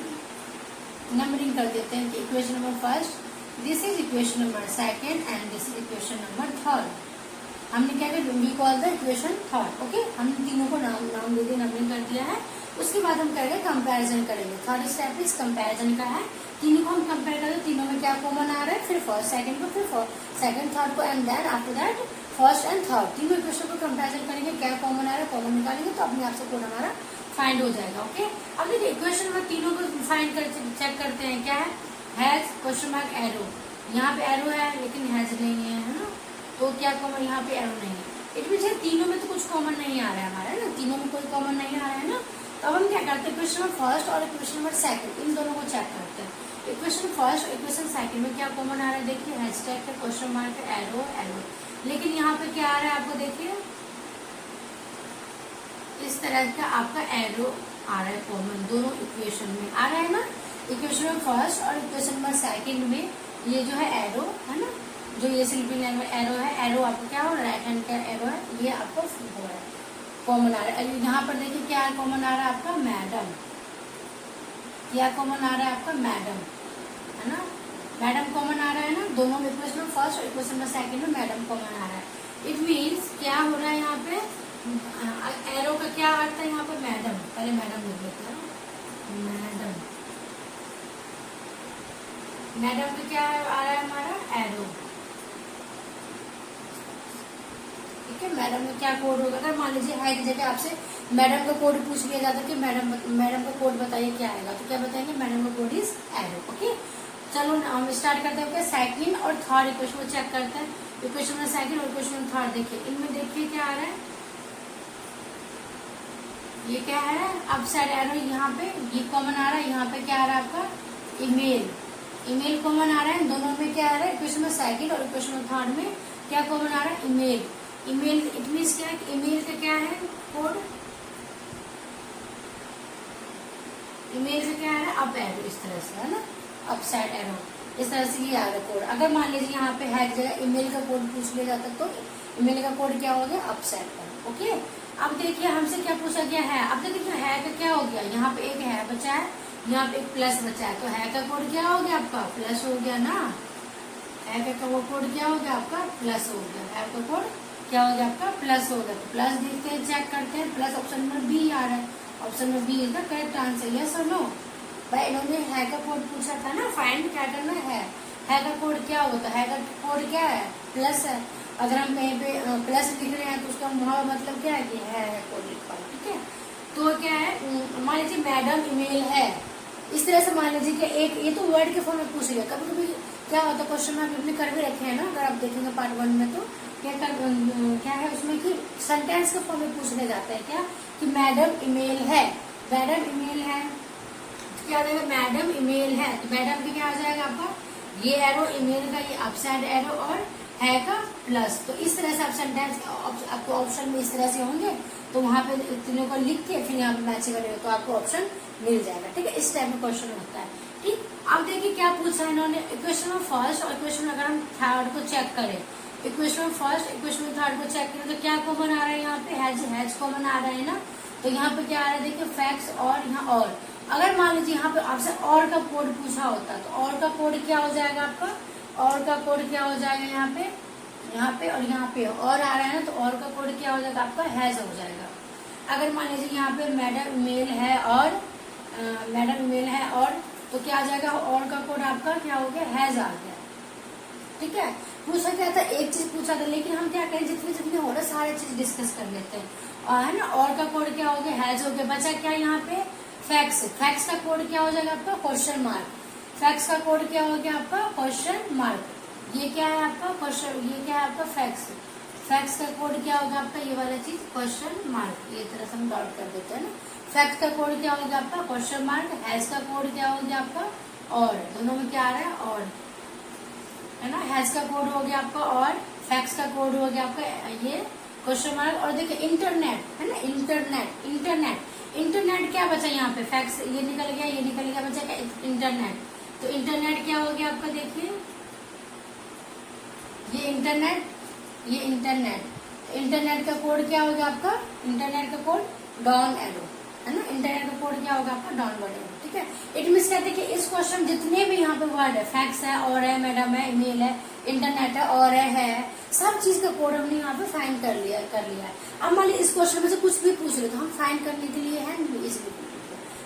नंबरिंग कर देते हैं कि equation number first, this is equation number second, and this is equation number third. हमने क्या किया, we call the equation third, okay. हमने तीनों को नाम दे दिया, नंबरिंग कर दिया है। उसके बाद हम करेंगे कंपैरिजन करेंगे। थर्ड स्टेप इज कंपैरिजन का है, तीनों को हम कंपेयर करें, तीनों में क्या कॉमन आ रहा है, फिर फर्स्ट सेकंड को, फिर सेकंड थर्ड को, and then after that first and third, तीनों इक्वेशन को कंपैरिजन करेंगे, क्या कॉमन आ रहा है, कॉमन निकालेंगे, तो अपने आप से कोड हमारा फाइंड हो जाएगा, ओके। अब देखिए इक्वेशन में तीनों को फाइंड कर चेक करते हैं, क्या है, हैज, क्वेश्चन मार्क, एरो। यहाँ पे एरो है लेकिन हैज नहीं है, है ना, तो क्या कॉमन, यहाँ पे एरो नहीं है, इट मीन्स तीनों में तो कुछ कॉमन नहीं आ रहा है हमारा, ना, तीनों में कोई कॉमन नहीं आ रहा है ना। तो अब हम क्या करते हैं, क्वेश्चन नंबर फर्स्ट और क्वेश्चन नंबर सेकंड, इन दोनों को चेक करते हैं। इक्वेशन फर्स्ट इक्वेशन सेकंड में क्या कॉमन आ रहा है, देखिए हैशटैग का क्वेश्चन मार्क एरो एरो, लेकिन यहाँ पे क्या आ रहा है आपको, देखिए इस तरह का आपका एरो आ रहा है कॉमन, दोनों इक्वेशन में आ रहा है ना। इक्वेशन नंबर फर्स्ट और इक्वेशन नंबर सेकंड में ये जो है एरो है ना, जो ये स्लीपिंग लाइन में एरो है, एरो आपको क्या हो रहा है, राइट हैंड का एरो है, ये आपको हो रहा है कॉमन आ रहा है। यहाँ पर देखिए क्या कॉमन आ रहा है आपका, मैडम, क्या कॉमन आ रहा है आपका, मैडम है ना, मैडम कॉमन आ रहा है ना, दोनों में इक्वेशन में फर्स्ट और इक्वेशन में सेकंड में मैडम कॉमन आ रहा है। इट मीन्स क्या हो रहा है यहाँ पे, एरो का क्या अर्थ है यहाँ पे, मैडम, पहले मैडम लिख लेते हैं, मैडम, मैडम का क्या आ रहा है हमारा, एरो, ठीक है। मैडम का क्या कोड होगा, अगर मान लीजिए है की जगह आपसे मैडम का कोड पूछ लिया जाता है कि मैडम का कोड बताइए क्या आएगा, तो क्या बताएंगे, मैडम का कोड इज एरो, ओके। चलो हम स्टार्ट करते हैं, सेकंड और थर्ड इक्वेशन को चेक करते हैं। इक्वेशन में सेकंड और इक्वेशन में थर्ड, देखिए इनमें देखिए क्या आ रहा है, ये क्या है, अब साइड एरो, यहाँ पे ये कॉमन आ रहा है, यहाँ पे क्या आ रहा है आपका, ईमेल, ईमेल कॉमन आ रहा है, दोनों में क्या आ रहा है, इक्वेशन में सेकंड और इक्वेशन में थर्ड में क्या कॉमन आ रहा है, ईमेल, ईमेल, इट मीन्स क्या है, ईमेल का क्या है कोड, ईमेल का क्या है, अप एरो, इस तरह से है ना, अप साइड एरो, इस तरह से ये आ रहा है कोड। अगर मान लीजिए यहाँ पे है जगह ईमेल का कोड पूछ लिया जाता तो ईमेल का कोड क्या हो गया, अप साइड एरो, ओके। अब देखिए हमसे क्या पूछा गया है, अब देखिए है का क्या हो गया, यहाँ पे एक है बचा है, यहाँ पे एक प्लस बचा है, तो है का कोड क्या हो गया आपका, प्लस हो गया ना, है का वो कोड क्या हो गया आपका, प्लस हो गया, है का कोड क्या हो गया आपका, प्लस हो गया। तो प्लस देखते हैं, चेक करते हैं, प्लस ऑप्शन नंबर बी आ रहा है, option number B is the correct answer, yes और नो। भाई इन्होंने है का कोड पूछा था ना, फाइंड क्या करना है का कोड क्या होता है, का कोड क्या है, प्लस है। अगर हम कहीं पे प्लस लिख रहे हैं तो उसका मतलब क्या है कि है कोड लिखा, ठीक है। तो क्या है, मान लीजिए मैडम ईमेल है, इस तरह से मान लीजिए कि एक ये तो वर्ड के फॉर्म में पूछ लिया, कभी कभी क्या होता है क्वेश्चन में अपने कर भी रखे हैं ना, अगर आप देखेंगे पार्ट 1 में, तो क्या है उसमें कि सेंटेंस के फॉर्म में पूछने जाता है क्या, कि मैडम ईमेल है, मैडम ईमेल है, क्या आ जाएगा, मैडम ईमेल है, तो मैडम की क्या आ जाएगा आपका, ये एरो, ईमेल का ये अपसाइड एरो और है का प्लस। तो इस तरह से आप सेंटेंस आपको ऑप्शन में इस तरह से होंगे, तो वहां पे तीनों को लिख के फिर यहाँ पे मैच करेंगे तो आपको ऑप्शन मिल जाएगा, ठीक है। इस टाइप का क्वेश्चन होता है, ठीक। अब देखिए क्या पूछा है इन्होंने, इक्वेशन में फर्स्ट और इक्वेशन अगर हम थर्ड को चेक करें, इक्वेशन में फर्स्ट इक्वेशन में थर्ड को चेक करें तो क्या कॉमन आ रहा है, यहाँ पे हैज कॉमन आ रहा है ना, तो यहाँ पे क्या आ रहा है, देखिए फैक्ट्स और यहाँ और, अगर मान लीजिए यहाँ पे आपसे और का कोड पूछा होता तो और का कोड क्या हो जाएगा आपका, और का कोड क्या हो जाएगा, यहाँ पे और यहाँ पे और आ रहा है ना, तो और का कोड क्या हो जाएगा आपका, हैज हो जाएगा। अगर मान लीजिए यहाँ पे मैडम ईमेल है और मैडम ईमेल है और, तो क्या आ जाएगा, और का कोड आपका क्या हो गया, हैज आ गया, ठीक है। पूछा क्या था, एक चीज पूछा था, लेकिन हम क्या करें, जितने जितने हो रहा है सारे चीज डिस्कस कर लेते हैं, और है ना, और का कोड क्या हो गया, हैज हो गया। बचा क्या यहाँ पे, फैक्स, फैक्स का कोड क्या हो जाएगा आपका, क्वेश्चन मार्क, फैक्स का कोड क्या हो गया आपका, क्वेश्चन मार्क। ये क्या है आपका क्वेश्चन, ये क्या है आपका फैक्स, फैक्स का कोड क्या होगा आपका, ये वाला चीज क्वेश्चन मार्क, ये तरह से हम डॉट कर देते हैं ना। फैक्स का कोड क्या होगा आपका, क्वेश्चन मार्क, हैज का कोड क्या हो गया आपका, और, दोनों में क्या आ रहा है, और है ना, हैज का कोड हो गया आपका और, फैक्स का कोड हो गया आपका ये क्वेश्चन मार्क। और देखिए इंटरनेट है ना, इंटरनेट, इंटरनेट क्या बचा यहाँ पे, फैक्स ये निकल गया, ये निकल गया, बचा क्या, इंटरनेट। तो इंटरनेट क्या हो गया आपका, देखिए ये इंटरनेट का कोड क्या होगा आपका, इंटरनेट का कोड डाउन एरो है ना, इंटरनेट का कोड क्या होगा आपका, डाउनवर्ड एरो, ठीक है। इट मीन्स कहते हैं कि इस क्वेश्चन जितने भी यहाँ पे वर्ड है, फैक्स है, और है, मैडम है, ईमेल है, इंटरनेट है, और है, सब चीज का कोड हमने यहाँ पे फाइंड कर लिया है। अब मान लीजिए इस क्वेश्चन में से कुछ भी पूछ रहे तो हम फाइंड करने के लिए है, इसलिए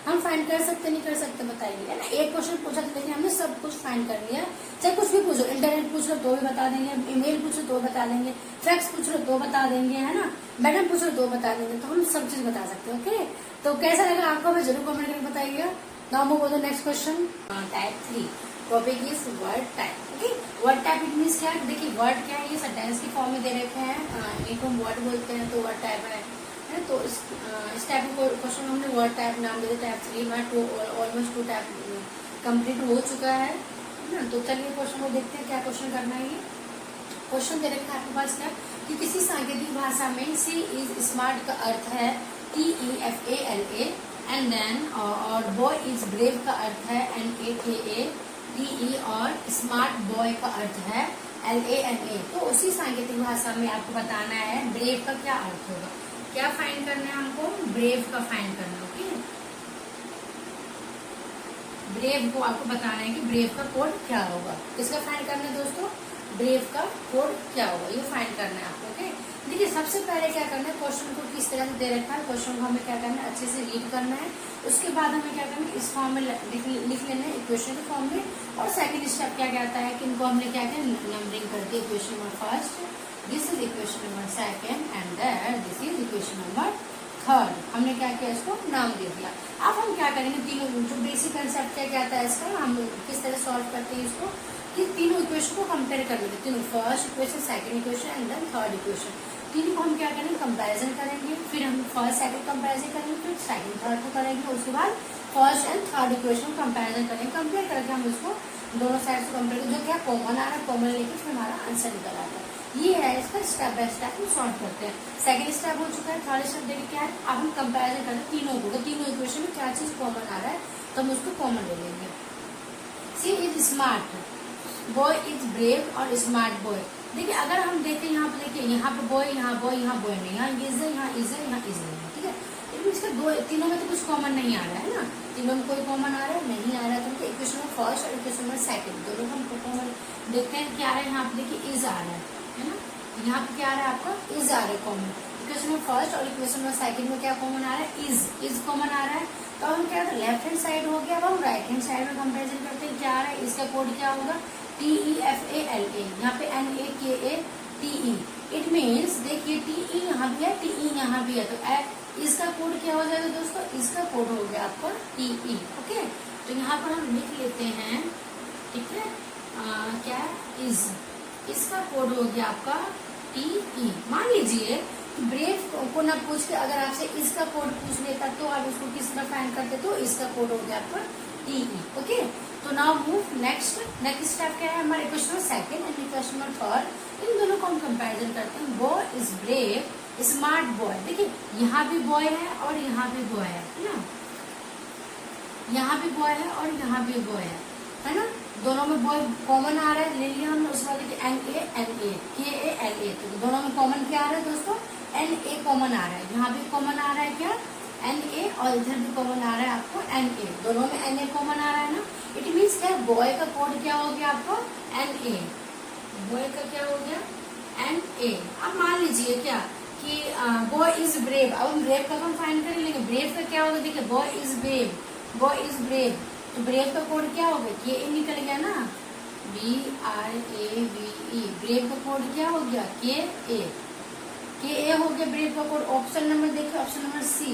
हम फाइंड कर सकते नहीं कर सकते, बताइए, है ना। एक क्वेश्चन पूछा था लेकिन हमने सब कुछ फाइंड कर लिया, चाहे कुछ भी पूछो, इंटरनेट पूछ लो तो भी बता देंगे, ईमेल पूछ लो तो बता देंगे, फैक्स पूछ लो तो बता देंगे, है ना, मैडम पूछ लो तो बता देंगे, तो हम सब चीज बता सकते हैं, ओके। तो कैसा लगा आपको, हमें जरूर कमेंट करके बताइएगा। Now move on the next question, type 3, topic is word type, okay. Word type it means क्या है, देखिए वर्ड क्या है, ये सेंटेंस की फॉर्म में दे रखे हैं, इनको हम वर्ड बोलते हैं, तो वर्ड टाइप है। तो इस टाइप के क्वेश्चन हमने वर्ड टाइप नाम दे, टाइप 3 में ऑलमोस्ट 2 टाइप कंप्लीट हो चुका है ना। तो चलिए क्वेश्चन को देखते हैं, क्या क्वेश्चन करना है। ये क्वेश्चन दे रखा है आपके पास क्या कि किसी सांकेतिक भाषा में सी इज स्मार्ट का अर्थ है TEFALA एंड देन, और बॉय इज ब्रेव का अर्थ है NAKATE, और स्मार्ट बॉय का अर्थ है LANA। तो उसी सांकेतिक भाषा में आपको बताना है ब्रेव का क्या अर्थ होगा। क्या फाइंड करना है हमको, ब्रेव का फाइंड करना है। ओके, ब्रेव को आपको बताना है कि ब्रेव का कोड क्या होगा। किसका फाइंड करना है दोस्तों, ब्रेव का कोड क्या होगा, ये फाइंड करना है आपको। ओके, देखिए सबसे पहले क्या करना है, क्वेश्चन को किस तरह से दे रखा है, क्वेश्चन को हमें क्या करना है, अच्छे से रीड करना है। उसके बाद हमें क्या करना है, इस फॉर्म में लिख लेना है, इक्वेशन के फॉर्म में। और सेकंड स्टेप क्या कहता है कि इनको हमने क्या किया, नंबरिंग करके equation number first, this is equation number second and then this is equation number third. हमने क्या किया, इसको नाम दे दिया। अब हम क्या करेंगे, तीनों जो बेसिक कंसेप्ट क्या कहता है इसका, हम किस तरह सॉल्व करते हैं इसको, कि तीनों इक्वेशन को कंपेयर कर लेंगे, तीनों first equation, second equation and then third equation. तीनों को हम क्या करेंगे, कंपैरिजन करेंगे, फिर हम फर्स्ट सेकंड कंपैरिजन करेंगे, फिर सेकंड थर्ड को करेंगे, उसके बाद first and third equation comparison करेंगे। कंपेयर करके हम इसको दोनों साइड से कंपेयर जो क्या कॉमन आ रहा है, कॉमन लेके फिर हमारा आंसर निकल आता है। ये है इसका स्टेप बाय स्टेप हम सॉल्व करते हैं। सेकंड स्टेप हो चुका है, थर्ड स्टेप देखिए क्या है, अब हम कंपैरिजन करते हैं तीनों को, तो तीनों इक्वेशन में क्या चीज कॉमन आ रहा है तो हम उसको कॉमन ले लेंगे। C is smart, boy is brave और स्मार्ट बॉय। देखिए अगर हम देखें यहाँ पे, देखिए यहाँ पे बॉय, यहाँ बॉय, यहाँ बॉय नहीं, यहाँ इज है, यहाँ इज है, यहाँ इज नहीं है, ठीक है। लेकिन इसका दो तीनों में तो कुछ कॉमन नहीं आ रहा है ना, तीनों में कोई कॉमन आ रहा है नहीं आ रहा है, तो इक्वेशन नंबर फर्स्ट और इक्वेशन नंबर सेकंड दोनों हम कॉमन देखते हैं क्या आ रहा है। यहाँ पे देखिए इज आ रहा है ना, यहाँ पे क्या आ रहा है आपका, इज आ रहा है कॉमन। इक्वेशन नंबर फर्स्ट और इक्वेशन नंबर सेकंड में क्या कॉमन आ रहा है, इज कॉमन आ रहा है। तो हम क्या लेफ्ट हैंड साइड हो गया, अब हम राइट हैंड साइड में कंपेरिजन करते हैं, क्या आ रहा है, इसका कोड क्या होगा, TEFALA, यहाँ पे NAKATE। इट मीन्स देखिए TE यहाँ भी है, TE यहाँ भी है, तो इसका कोड क्या हो जाएगा दोस्तों, इसका कोड हो गया आपका TE। ओके, तो यहाँ पर हम लिख लेते हैं, ठीक है, क्या इज, इसका कोड हो गया आपका TE। मान लीजिए ब्रेव को ना पूछ के अगर आपसे इसका कोड पूछ लेता तो आप उसको किस तरह फाइंड करते, तो इसका कोड हो गया आपका TE। ओके, तो नाउ मूव नेक्स्ट स्टेप क्या है हमारे equation number second and equation number third. इन दोनों को हम कंपैरिजन करते हैं, boy is brave, smart boy. देखिए यहाँ भी बॉय है और यहाँ भी बॉय है ना, यहाँ भी बॉय है और यहाँ भी बॉय है ना, दोनों में बॉय कॉमन आ रहा है, ले लिया हमने। उसके बाद NAKALA, तो दोनों में कॉमन क्या आ रहा है दोस्तों, NA कॉमन आ रहा है, यहाँ भी कॉमन आ रहा है क्या, NA, और इधर भी कॉमन आ रहा है आपको NA, दोनों में NA कॉमन आ रहा है ना। इट मीन्स क्या, बॉय का कोड क्या हो गया आपको NA, बॉय का क्या हो गया NA। अब मान लीजिए क्या कि बॉय इज ब्रेव, अब हम ब्रेव का हम फाइंड कर लेंगे, ब्रेव का क्या होगा, देखिए boy is brave, boy is brave, तो ब्रेव का कोड क्या होगा, KA निकल गया ना, BRAVE, ब्रेव का कोड क्या हो गया KA हो गया ब्रेव का कोड। ऑप्शन नंबर देखिए, option number C,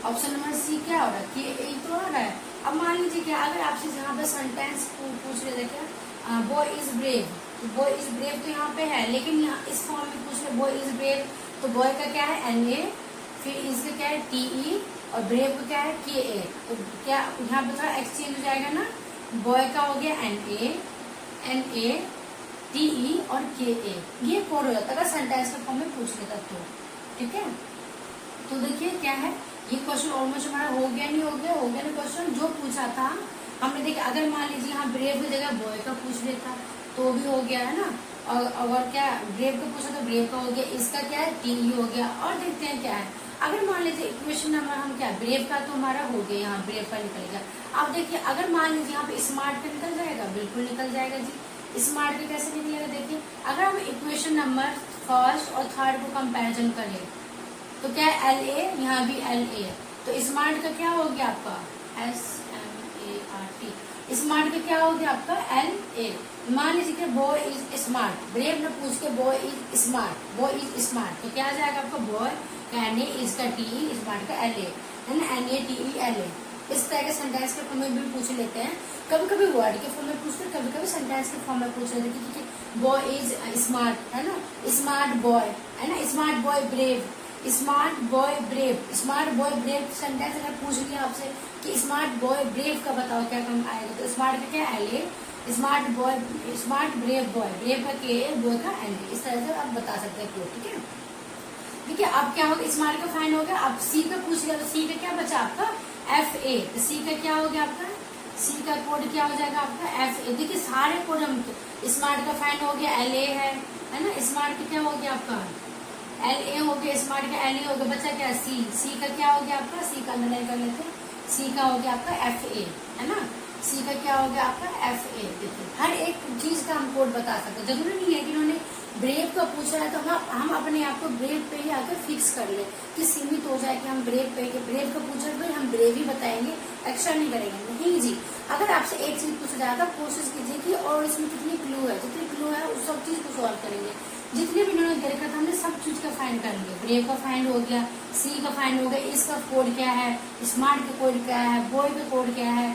option number C क्या हो रहा है, KA तो आ रहा है। अब मान लीजिए क्या अगर आपसे यहाँ पे सेंटेंस पूछ रहे थे क्या, बॉय इज ब्रेव, तो बॉय इज ब्रेव तो यहाँ पे है, लेकिन यहाँ इस फॉर्म में पूछ रहे बॉय इज ब्रेव, तो बॉय का क्या है NA, फिर इसका क्या है TE, और ब्रेव का क्या है KA। तो क्या यहाँ पे थोड़ा एक्सचेंज हो जाएगा ना, बॉय का हो गया NA TE और KA, ये कोड हो जाता है अगर सेंटेंस के फॉर्म में पूछ लेता तो, ठीक है। तो देखिए क्या है, ये क्वेश्चन ऑलमोस्ट हमारा हो गया नहीं, हो गया ना क्वेश्चन जो पूछा था हमने। देखिए अगर मान लीजिए यहाँ ब्रेव की जगह बॉय का पूछ लेता तो भी हो गया है ना, और अगर क्या ब्रेव का पूछा तो ब्रेव का हो गया, इसका क्या है TE हो गया। और देखते हैं क्या है, अगर मान लीजिए इक्वेशन नंबर हम क्या, ब्रेव का तो हमारा हो गया, यहाँ ब्रेव का निकल गया। अब देखिए अगर मान लीजिए यहाँ पे स्मार्ट का निकल जाएगा, बिल्कुल निकल जाएगा जी। स्मार्ट का कैसे निकलेगा, देखिए अगर हम इक्वेशन नंबर फर्स्ट और थर्ड को कंपैरिजन करें तो क्या है LA, यहाँ भी LA, तो स्मार्ट का क्या हो गया आपका SMART, स्मार्ट का क्या हो गया आपका LA। मान लीजिए कि बॉय इज स्मार्ट, ब्रेव ने पूछ के boy is smart, boy is smart, तो क्या आ जाएगा आपका बॉय का NA, इसका TE, स्मार्ट का LA है ना, NA TE LA। इस तरह के सेंटेंस के फॉर्म में भी पूछ लेते हैं, कभी कभी वर्ड के फॉर्म में पूछते हैं, कभी कभी सेंटेंस के फॉर्म में पूछ लेते हैं। बॉय इज स्मार्ट है ना, स्मार्ट बॉय है ना, smart boy brave, smart boy brave, smart boy brave sentence अगर पूछ लिया आपसे कि स्मार्ट बॉय ब्रेव का बताओ क्या काम आएगा, तो स्मार्ट का क्या L, smart boy, smart brave boy, brave का के, बॉय का एल, इस तरह से आप बता सकते हैं कोड। ठीक है, ठीक है। अब क्या होगा, स्मार्ट का फाइन हो गया। अब सी का पूछ लिया तो सी का क्या बचा आपका एफ ए, तो सी का क्या हो गया आपका, सी का कोड क्या हो जाएगा आपका एफ ए। देखिए सारे कोड हम, स्मार्ट का फाइन हो गया एल ए है ना, स्मार्ट का क्या हो गया आपका एल ए हो गया, स्मार्ट का एल ए हो गया, बचा क्या सी, सी का क्या हो गया आपका, सी का अंदर कर लेते हैं, सी का हो गया आपका एफ ए है ना, सी का क्या हो गया आपका एफ ए। देखिए हर एक चीज का हम कोड बता सकते, जरूरी नहीं है कि उन्होंने ब्रेव का पूछा है तो हम अपने आप को ब्रेव पे ही आकर फिक्स कर ले कि सीमित हो जाए कि हम ब्रेव पे, ब्रेव का पूछा तो हम ब्रेव ही बताएंगे, एक्स्ट्रा नहीं करेंगे। नहीं जी, अगर आपसे एक चीज पूछा जाए तो कोशिश कीजिए कि और इसमें कितनी क्लू है, जितनी क्लू है उस सब चीज को सॉल्व करेंगे। जितने भी इन्होंने देखा था हमने सब चीज का फाइंड कर लिया, ब्रेव का फाइंड हो गया, सी का फाइंड हो गया, इसका कोड क्या है, स्मार्ट का कोड क्या है, बॉय का कोड क्या है,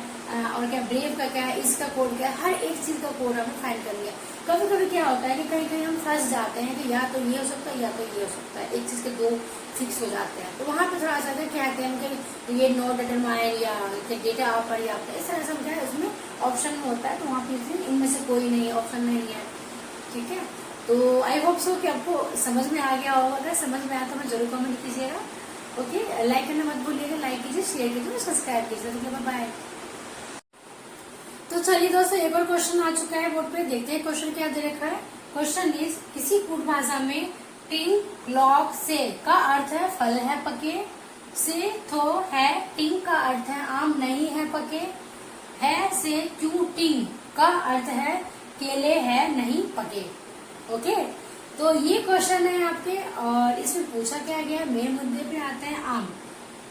और क्या ब्रेव का क्या है, इसका कोड क्या है, हर एक चीज का कोड हमने फाइंड कर लिया। कभी कभी क्या होता है कि कहीं कहीं हम फंस जाते हैं कि या तो ये हो सकता है या तो ये हो सकता है, एक चीज के दो फिक्स हो जाते हैं, तो वहां पे थोड़ा सा क्या कहते हैं कि ये नॉट डिटरमाइन या डेटा अपर्याप्त, इस तरह से क्या है उसमें ऑप्शन में होता है, तो वहाँ पे इनमें से कोई नहीं है, ऑप्शन नहीं है। ठीक है, तो आई होप सो कि आपको समझ में आ गया होगा, अगर समझ में आया तो मैं जरूर कमेंट कीजिएगा। ओके, लाइक करना मत भूलिएगा, लाइक कीजिए, शेयर कीजिए, सब्सक्राइब कीजिए। बाय। तो चलिए दोस्तों एक और क्वेश्चन आ चुका है बोर्ड पे, देखते हैं क्वेश्चन क्या दे रखा है। क्वेश्चन इज, किसी कूट भाषा में टिंग लॉग से का अर्थ है फल है पके, से थो है टिंग का अर्थ है आम नहीं है पके, है से क्यों टिंग का अर्थ है केले है नहीं पके। ओके, तो ये क्वेश्चन है आपके, और इसमें पूछा क्या गया, मेन मुद्दे पे आते हैं आम।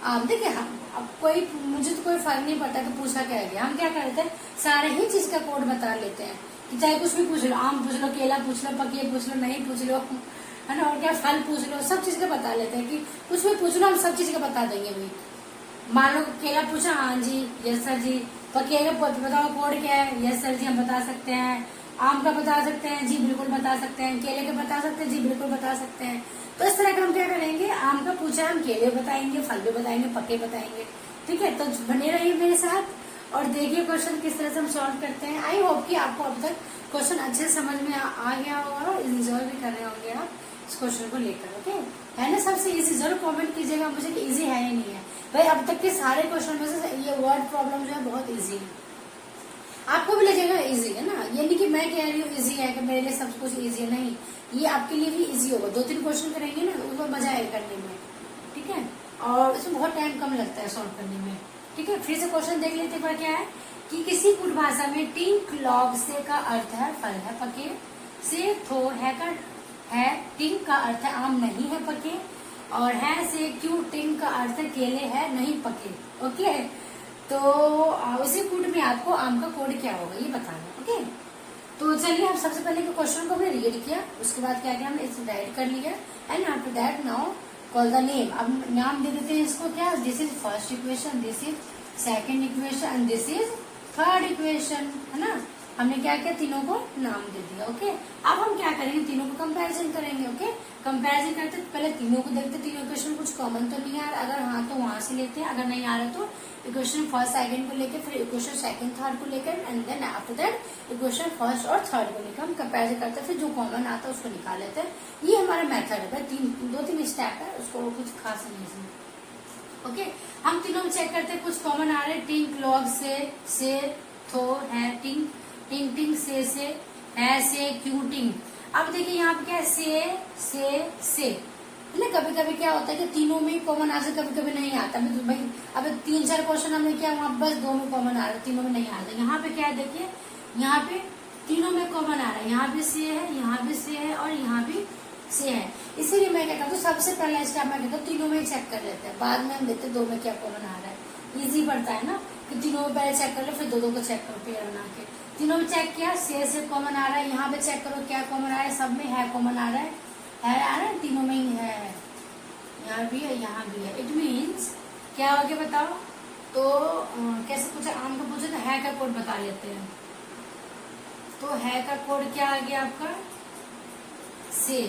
आम देखिए हम अब कोई, मुझे तो कोई फर्क नहीं पड़ता कि पूछा क्या गया, हम क्या करते हैं सारे ही चीज का कोड बता लेते हैं कि चाहे कुछ भी पूछ लो, आम पूछ लो, केला पूछ लो, पके पूछ लो, नहीं पूछ लो, है ना, और क्या फल पूछ लो, सब चीज का बता लेते हैं कि कुछ भी पूछ लो हम सब चीज का बता देंगे भाई। मान लो केला पूछा, हाँ जी यस सर जी, पके का बताओ कोड क्या है, यस सर जी हम बता सकते हैं, आम का बता सकते हैं जी बिल्कुल बता सकते हैं, केले का बता सकते हैं जी बिल्कुल बता सकते हैं। तो इस तरह का हम क्या करेंगे, आम का पूछा हम केले बताएंगे, फल भी बताएंगे, पके बताएंगे। ठीक है, तो बने रहिए मेरे साथ और देखिए क्वेश्चन किस तरह से हम सॉल्व करते हैं। आई होप कि आपको अब तक क्वेश्चन अच्छे से समझ में आ गया होगा और इंजॉय भी कर रहे होंगे आप इस क्वेश्चन को लेकर। ओके, है ना सबसे इजी, जरूर कमेंट कीजिएगा मुझे कि इजी है या नहीं है। भाई अब तक के सारे क्वेश्चन में से ये वर्ड प्रॉब्लम जो है बहुत इजी है, आपको भी लगेगा इजी है ना, ये नहीं कि मैं कह रही हूँ इजी है कि मेरे लिए सब कुछ इजी है, नहीं, ये आपके लिए भी इजी होगा। 2-3 क्वेश्चन करेंगे ना तो उसमें मजा आएगा करने में। ठीक है, और इसमें बहुत टाइम कम लगता है सॉल्व करने में। ठीक है, फिर से क्वेश्चन देख लेते हैं क्या है कि किसी कुट भाषा में टिंग लॉग से का अर्थ है फल है पके, से थो है का है टिंग का अर्थ है आम नहीं है पके, और है से क्यों टिंग का अर्थ है केले है नहीं पके। ओके, तो उसी कूट में आपको आम का कोड क्या होगा ये बताना। ओके, तो चलिए हम सबसे पहले क्वेश्चन को हमने रीड किया, उसके बाद क्या किया हमने इसे राइट कर लिया, and after that now call the name. अब नाम दे देते हैं इसको क्या, this is first equation, this is second equation and this is third equation, है ना। हमने क्या किया, तीनों को नाम दे दिया। ओके, अब हम क्या करेंगे, तीनों को कंपैरिजन करेंगे। ओके, कंपैरिजन करते पहले तीनों को देखते, तीनों इक्वेशन कुछ कॉमन तो नहीं आ रहा, अगर हाँ तो वहां से लेते हैं, अगर नहीं आ रहा तो इक्वेशन फर्स्ट सेकंड को लेकर, फिर इक्वेशन सेकंड थर्ड को लेकर, and then after that equation first और थर्ड को लेकर हम कंपैरिजन करते हैं, फिर जो कॉमन आता है उसको निकाल लेते हैं। ये हमारा मेथड है, 2-3 स्टेप है, उसको कुछ खास नहीं है। ओके, हम तीनों में चेक करते हैं कुछ कॉमन आ रहे हैं, टिंग लॉग से थो है टिंग, टिंग टिंग से है से क्यों टिंग। अब देखिए यहाँ पे क्या है, से ना, कभी कभी क्या होता है कि तीनों में कॉमन आ जाए, कभी कभी नहीं आता। तो भाई अब 3-4 क्वेश्चन हमने किया, वहाँ बस 2 में कॉमन आ रहा है, तीनों में नहीं आ रहा। यहाँ पे क्या है, देखिए यहाँ पे तीनों में कॉमन आ रहा है, यहाँ भी से है, यहाँ भी से है और यहाँ भी से है। इसीलिए मैं क्या करता हूँ, सबसे पहला स्टेप मैं कहता हूँ तीनों में चेक कर लेते हैं, बाद में हम देखते हैं 2 में क्या कॉमन आ रहा है। इजी पड़ता है ना कि तीनों में पहले चेक कर लो, फिर 2 को चेक करो पेयर बना के। तीनों में चेक किया, से कॉमन आ रहा है, यहाँ पे चेक करो क्या कॉमन आ रहा है, सब में है कॉमन आ रहा है आ रहा है, तीनों में ही है, यहाँ भी है यहाँ भी है। इट मीन्स क्या हो गया बताओ, तो कैसे पूछा, आम का पूछे तो है का कोड बता लेते हैं। तो है का कोड क्या आ गया आपका, से,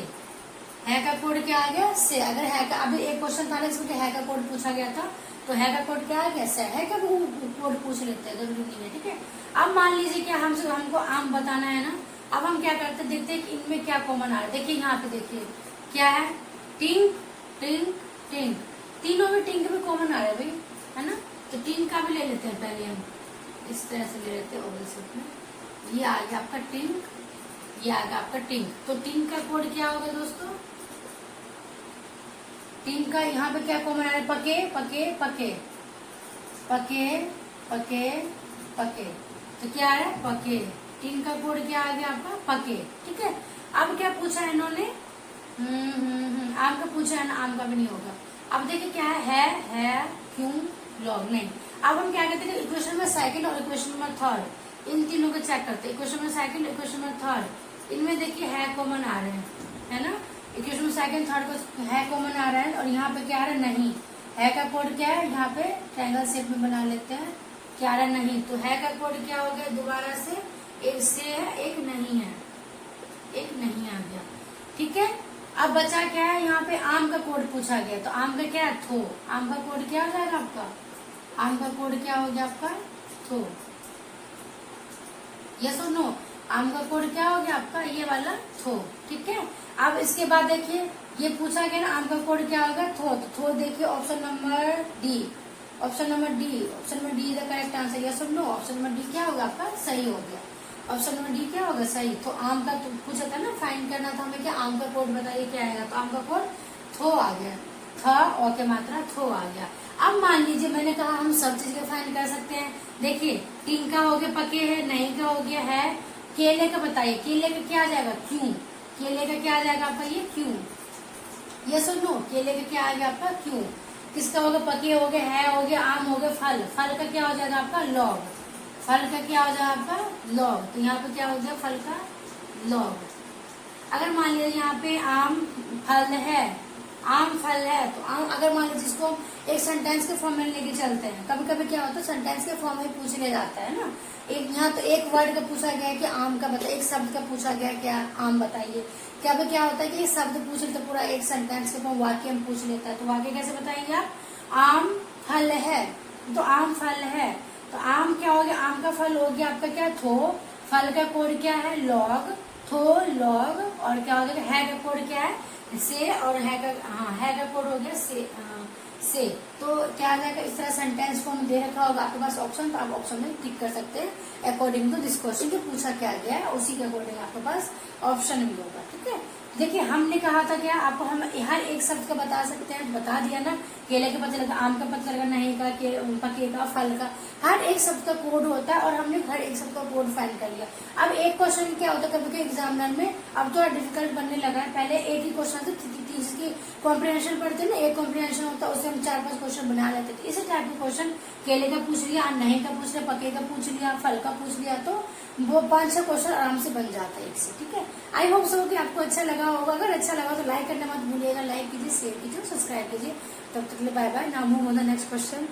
है का कोड क्या आ गया से। अगर है का, अभी एक क्वेश्चन था इसमें है का कोड पूछा गया था, तो है का कोड क्या आ गया से। है का कोड पूछ लेते हैं, जरूरी नहीं है, ठीक है। अब मान लीजिए कि हमको आम बताना है ना, अब हम क्या करते हैं, देखते हैं कि इनमें क्या कॉमन आ रहा है। देखिए यहाँ पे देखिए क्या है, टिंग टिंग टिंग, तीनों में टिंग भी कॉमन आ रहा है भाई, है ना। तो टिंग का भी ले लेते हैं, पहले हम इस तरह से ले लेते हैं ओवल शेप में। ये आ गया आपका टिंग, ये आ गया आपका टिंग। तो टिंग का कोड क्या होगा दोस्तों, टिंग का यहाँ पे क्या कॉमन आ रहा है, पके पके पके पके पके पके, तो क्या आ रहा है पके। टिंग का कोड क्या आ गया आपका पके, ठीक है। अब क्या पूछा है इन्होंने, आम का पूछा है ना, आम का भी नहीं होगा। अब देखिए क्या है क्यों लॉग नहीं। अब हम क्या कहते हैं, इक्वेशन नंबर सेकंड और इक्वेशन नंबर थर्ड, इन तीनों को चेक करते हैं। Equation number second, equation number third, इनमें देखिए है कॉमन आ रहे हैं, है ना। इक्वेशन नंबर सेकंड थर्ड को है कॉमन आ रहा है, और यहाँ पे क्या आ रहा है नहीं। है का कोड क्या है, यहाँ पे ट्रायंगल शेप में बना लेते हैं, क्या आ रहा है नहीं। तो है का कोड क्या हो गया, दोबारा से एक से है एक नहीं है, एक नहीं आ गया, ठीक है। अब बचा क्या है, यहाँ पे आम का कोड पूछा गया, तो आम का क्या है थो। आम का कोड क्या हो जाएगा आपका, आम का कोड क्या हो गया आपका थो। यस और नो, आम का कोड क्या हो गया आपका ये वाला थो, ठीक है। अब इसके बाद देखिए ये पूछा गया ना, आम का कोड क्या होगा थो। तो थो देखिए option number D, option number D, option number D is the correct answer. Yes और नो, ऑप्शन नंबर डी क्या होगा आपका सही हो गया, ऑप्शन नंबर डी क्या होगा सही। तो आम का तो पूछा था ना, फाइंड करना था हमें, क्या आम का कोड बताइए क्या आएगा। तो आम का कोड थो आ गया, था और के मात्रा थो आ गया। अब मान लीजिए मैंने कहा हम सब चीज का फाइंड कर सकते हैं। देखिए टिंग का हो गया पके है, नहीं का हो गया है, केले का बताइए, केले का क्या आ जाएगा क्यों, केले का क्या आ जाएगा आपका ये क्यों। यस और नो, केले का क्या आ गया आपका क्यों। किसका हो गया पके हो गया, है हो गया, आम हो गया, फल, फल का क्या हो जाएगा आपका लॉग, फल का क्या हो जाएगा आपका लॉग। तो यहाँ पे क्या हो गया फल का लॉग। अगर मान लीजिए यहाँ पे आम फल है, आम फल है, तो आम अगर मान लीजिए जिसको एक सेंटेंस के फॉर्म में लेके चलते हैं, कभी कभी क्या होता है सेंटेंस के फॉर्म में पूछ लिया जाता है ना। एक यहाँ तो एक वर्ड का पूछा गया है कि आम का बताइए, एक शब्द का पूछा गया है क्या आम बताइए। क्या क्या होता है कि एक शब्द पूछ लेते पूरा एक सेंटेंस के फॉर्म वाक्य हम पूछ लेता है, तो वाक्य कैसे बताएंगे आप, आम फल है, तो आम फल है, तो आम क्या हो गया, आम का फल हो गया आपका क्या थो, फल का कोड क्या है लॉग, थो लॉग, और क्या हो गया है का कोड क्या है से, और है का है का कोड हो गया से। तो क्या आ जाएगा, इस तरह सेंटेंस फॉर्म दे रखा होगा आपके पास ऑप्शन, तो आप ऑप्शन में टिक कर सकते हैं अकॉर्डिंग टू दिस क्वेश्चन जो पूछा क्या गया है, उसी के अकॉर्डिंग आपके पास ऑप्शन भी होगा, ठीक है। देखिए हमने कहा था क्या आपको, हम हर एक शब्द का बता सकते हैं, बता दिया ना, केले का पता लगा, आम का पता लगा, नहीं का, पके का, फल का, हर एक शब्द का कोड होता है, और हमने हर एक शब्द का कोड फाइंड कर लिया। अब एक क्वेश्चन क्या होता है कभी एग्जामिनर में, अब थोड़ा डिफिकल्ट बनने लगा है, पहले एक ही क्वेश्चन से जिसकी कॉम्प्रिहेंशन पढ़ते हैं ना, एक कॉम्प्रिहेंशन होता है, उससे हम 4-5 क्वेश्चन बना लेते थे। इसी टाइप के क्वेश्चन केले का पूछ लिया, नहीं का पूछ लिया, पके का पूछ लिया, फल का पूछ लिया, तो वो 5-6 क्वेश्चन आराम से बन जाता है एक से, ठीक है। आई होप सो कि आपको अच्छा लगा होगा, अगर अच्छा लगा तो लाइक करना मत भूलिएगा, लाइक कीजिए, शेयर कीजिए, सब्सक्राइब कीजिए। तब तक के लिए bye bye, now move on the next question.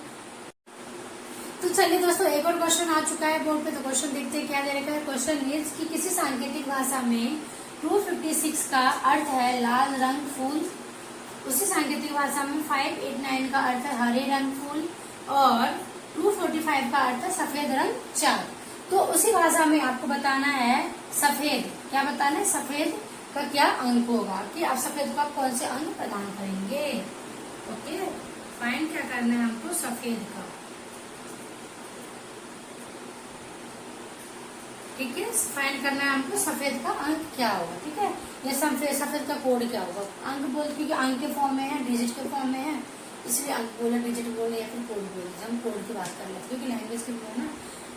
तो चलिए दोस्तों एक और क्वेश्चन आ चुका है बोर्ड पे, तो क्वेश्चन देखते हैं क्या दे रखा है। क्वेश्चन इज कि किसी सांकेतिक भाषा में 256 का अर्थ है लाल रंग फूल, उसी सांकेतिक भाषा में 589 का अर्थ है हरे रंग फूल, और 245 का अर्थ है सफेद रंग चाँद। तो उसी भाषा में आपको बताना है सफेद, क्या बताना है सफेद का क्या अंक होगा, कि आप सफेद का कौन से अंक प्रदान करेंगे। ओके, फाइंड क्या करना है हमको सफेद का, ठीक है। फाइंड करना है हमको सफेद का अंक क्या होगा, ठीक है। ये सफेद का कोड क्या होगा, अंक बोल, क्योंकि अंक के फॉर्म में है, डिजिट के फॉर्म में है, इसलिए अंक बोले, डिजिट बोले या फिर कोड बोले, हम कोड की बात कर लेते हैं क्योंकि लैंग्वेज की बोलना।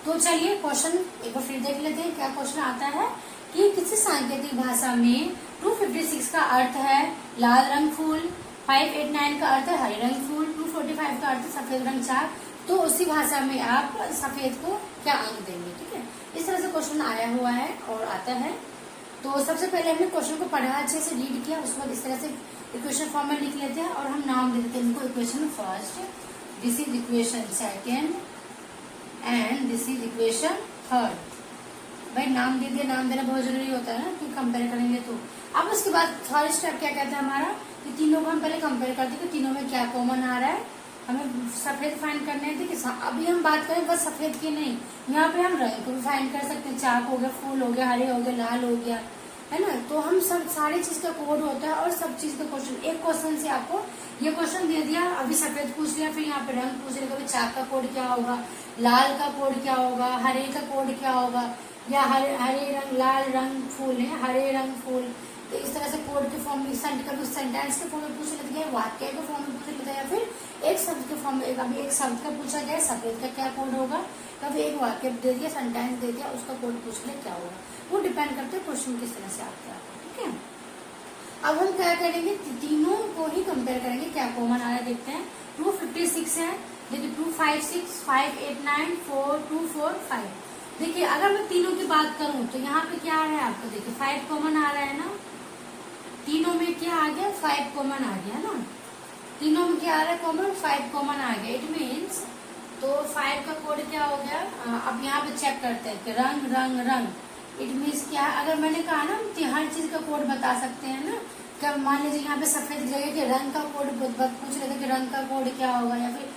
तो चलिए क्वेश्चन एक बार फिर देख लेते हैं। क्या क्वेश्चन आता है कि किसी सांकेतिक भाषा में 256 का अर्थ है लाल रंग फूल, 589 का अर्थ है हरे रंग फूल, 245 का अर्थ है सफेद रंग चाँद, तो उसी भाषा में आप सफेद को क्या अंक देंगे, ठीक है। इस तरह से क्वेश्चन आया हुआ है और आता है। तो सबसे पहले हमने क्वेश्चन को पढ़ा, अच्छे से रीड किया, उसके बाद इस तरह से इक्वेशन फॉर्म में लिख लेते हैं, और हम नाम दे देते हैं इनको, equation first, this is equation second, and this is equation third, भाई नाम दे दिया, नाम देना बहुत जरूरी होता है ना कि कंपेयर करेंगे तो। अब उसके बाद थर्ड स्टेप क्या कहता है हमारा, कि तीनों को हम पहले कंपेयर करते हैं कि तीनों में क्या कॉमन आ रहा है। हमें सफेद फाइंड करने थे कि अभी हम बात करें बस सफेद की नहीं, यहाँ पे हम रंग को भी फाइंड कर सकते हैं। चाक हो गया, फूल हो गया, हरे हो गया, लाल हो गया, है ना। तो हम सब सारी चीज का कोड होता है और सब चीज का क्वेश्चन, एक क्वेश्चन से आपको ये क्वेश्चन दे दिया, अभी सफेद पूछ लिया, फिर यहाँ पे रंग पूछ लिया, कभी चाक का कोड क्या होगा, लाल का कोड क्या होगा, हरे का कोड क्या होगा, या हरे रंग, लाल रंग फूल है, हरे रंग फूल। तो इस तरह से कोड के फॉर्म में, कभी सेंटेंस के फॉर्म में पूछ लेते हैं, वाक्य के फॉर्म में पूछ लेते हैं, या फिर एक शब्द के फॉर्म में। अभी एक शब्द का पूछा गया सफेद का क्या कोड होगा, कभी एक वाक्य दे दिया, सेंटेंस दे दिया, उसका कोड पूछ ले क्या होगा। वो डिपेंड करते हैं क्वेश्चन किस तरह से आते हैं, ठीक है। अब हम क्या करेंगे, तीनों को ही कंपेयर करेंगे, क्या कॉमन आ रहा है देखते हैं। 256 है, देखिए 256, 589, 4, 2, 4, 5। देखिए अगर मैं तीनों की बात करूं तो यहाँ पे क्या आ रहा है आपको, देखिए 5 कॉमन आ रहा है ना, तीनों में क्या आ गया, 5 कॉमन आ गया ना, तीनों में क्या आ रहा है कॉमन, 5 कॉमन आ गया। इट मीन्स तो 5 का कोड क्या हो गया। अब यहाँ पे चेक करते हैं कि रंग रंग रंग, इट मीन्स क्या, अगर मैंने कहा ना हर चीज का कोड बता सकते हैं ना। क्या मान लीजिए यहाँ पे सफेद जगह के रंग का कोड पूछ रहे थे कि रंग का कोड क्या होगा, या फिर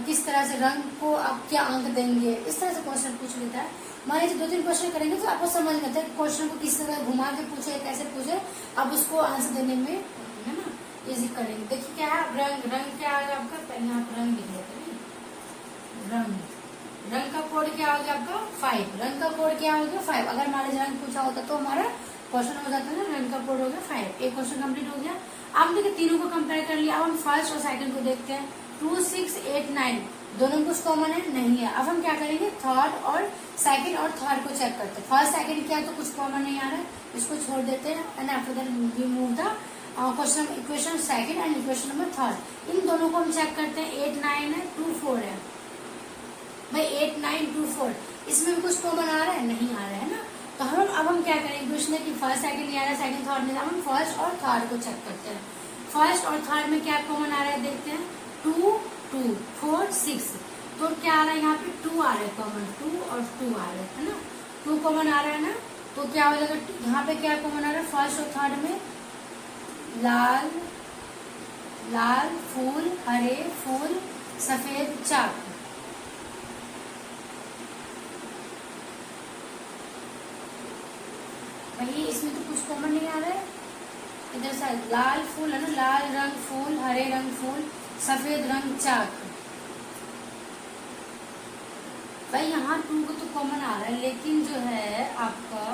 किस तरह से रंग को आप क्या अंक देंगे, इस तरह से क्वेश्चन पूछ लेता है। मान लीजिए 2-3 क्वेश्चन करेंगे तो आपको समझ में आता है क्वेश्चन को किस तरह घुमा के पूछे, कैसे पूछे, अब उसको आंसर देने में, है ना, इजी करेंगे। देखिए क्या है, रंग, रंग क्या आएगा आपका, यहाँ पर रंग लिख लेते हैं, रंग, रंग का कोड क्या हो गया आपका 5, रंग का कोड क्या हो गया 5। अगर मान लीजिए रंग पूछा होता तो हमारा क्वेश्चन हो जाता है ना, रंग का कोड हो गया 5, एक क्वेश्चन कंप्लीट हो गया। अब देखिए तीनों को कंपेयर कर लिया, अब हम फर्स्ट और सेकंड को देखते हैं। 2, 6, 8, 9 दोनों कुछ कॉमन है, नहीं है। अब हम क्या करेंगे, थर्ड और सेकंड और थर्ड को चेक करते हैं। फर्स्ट सेकंड क्या है तो कुछ कॉमन नहीं आ रहा है, इसको छोड़ देते हैं, and after that we move the question, equation second and equation number third. इन दोनों को हम चेक करते हैं। 8, 9 है, 2, 4 है भाई, 8, 9, 2, 4 इसमें भी कुछ कॉमन आ रहा है, नहीं आ रहा है ना। तो अब हम क्या करेंगे, क्वेश्चन की फर्स्ट सेकंड नहीं आ रहा है, सेकंड थर्ड नहीं, हम फर्स्ट और थर्ड को चेक करते हैं। फर्स्ट और थर्ड में क्या कॉमन आ रहा है देखते हैं। 2, 2, 4, 6 तो क्या आ रहा है यहाँ पे 2 आ रहा है कॉमन, 2 और 2 आ रहा है ना, 2 कॉमन आ रहा है ना। तो क्या हो जाएगा, यहाँ पे क्या कॉमन आ रहा है, फर्स्ट और थर्ड में लाल, लाल फूल, हरे फूल, सफेद चाक। भाई इसमें तो कुछ कॉमन नहीं आ रहा है। इधर से लाल फूल है ना, लाल रंग फूल, हरे रंग फूल, सफेद रंग चाक। भाई यहाँ 2 को तो कॉमन आ रहा है, लेकिन जो है आपका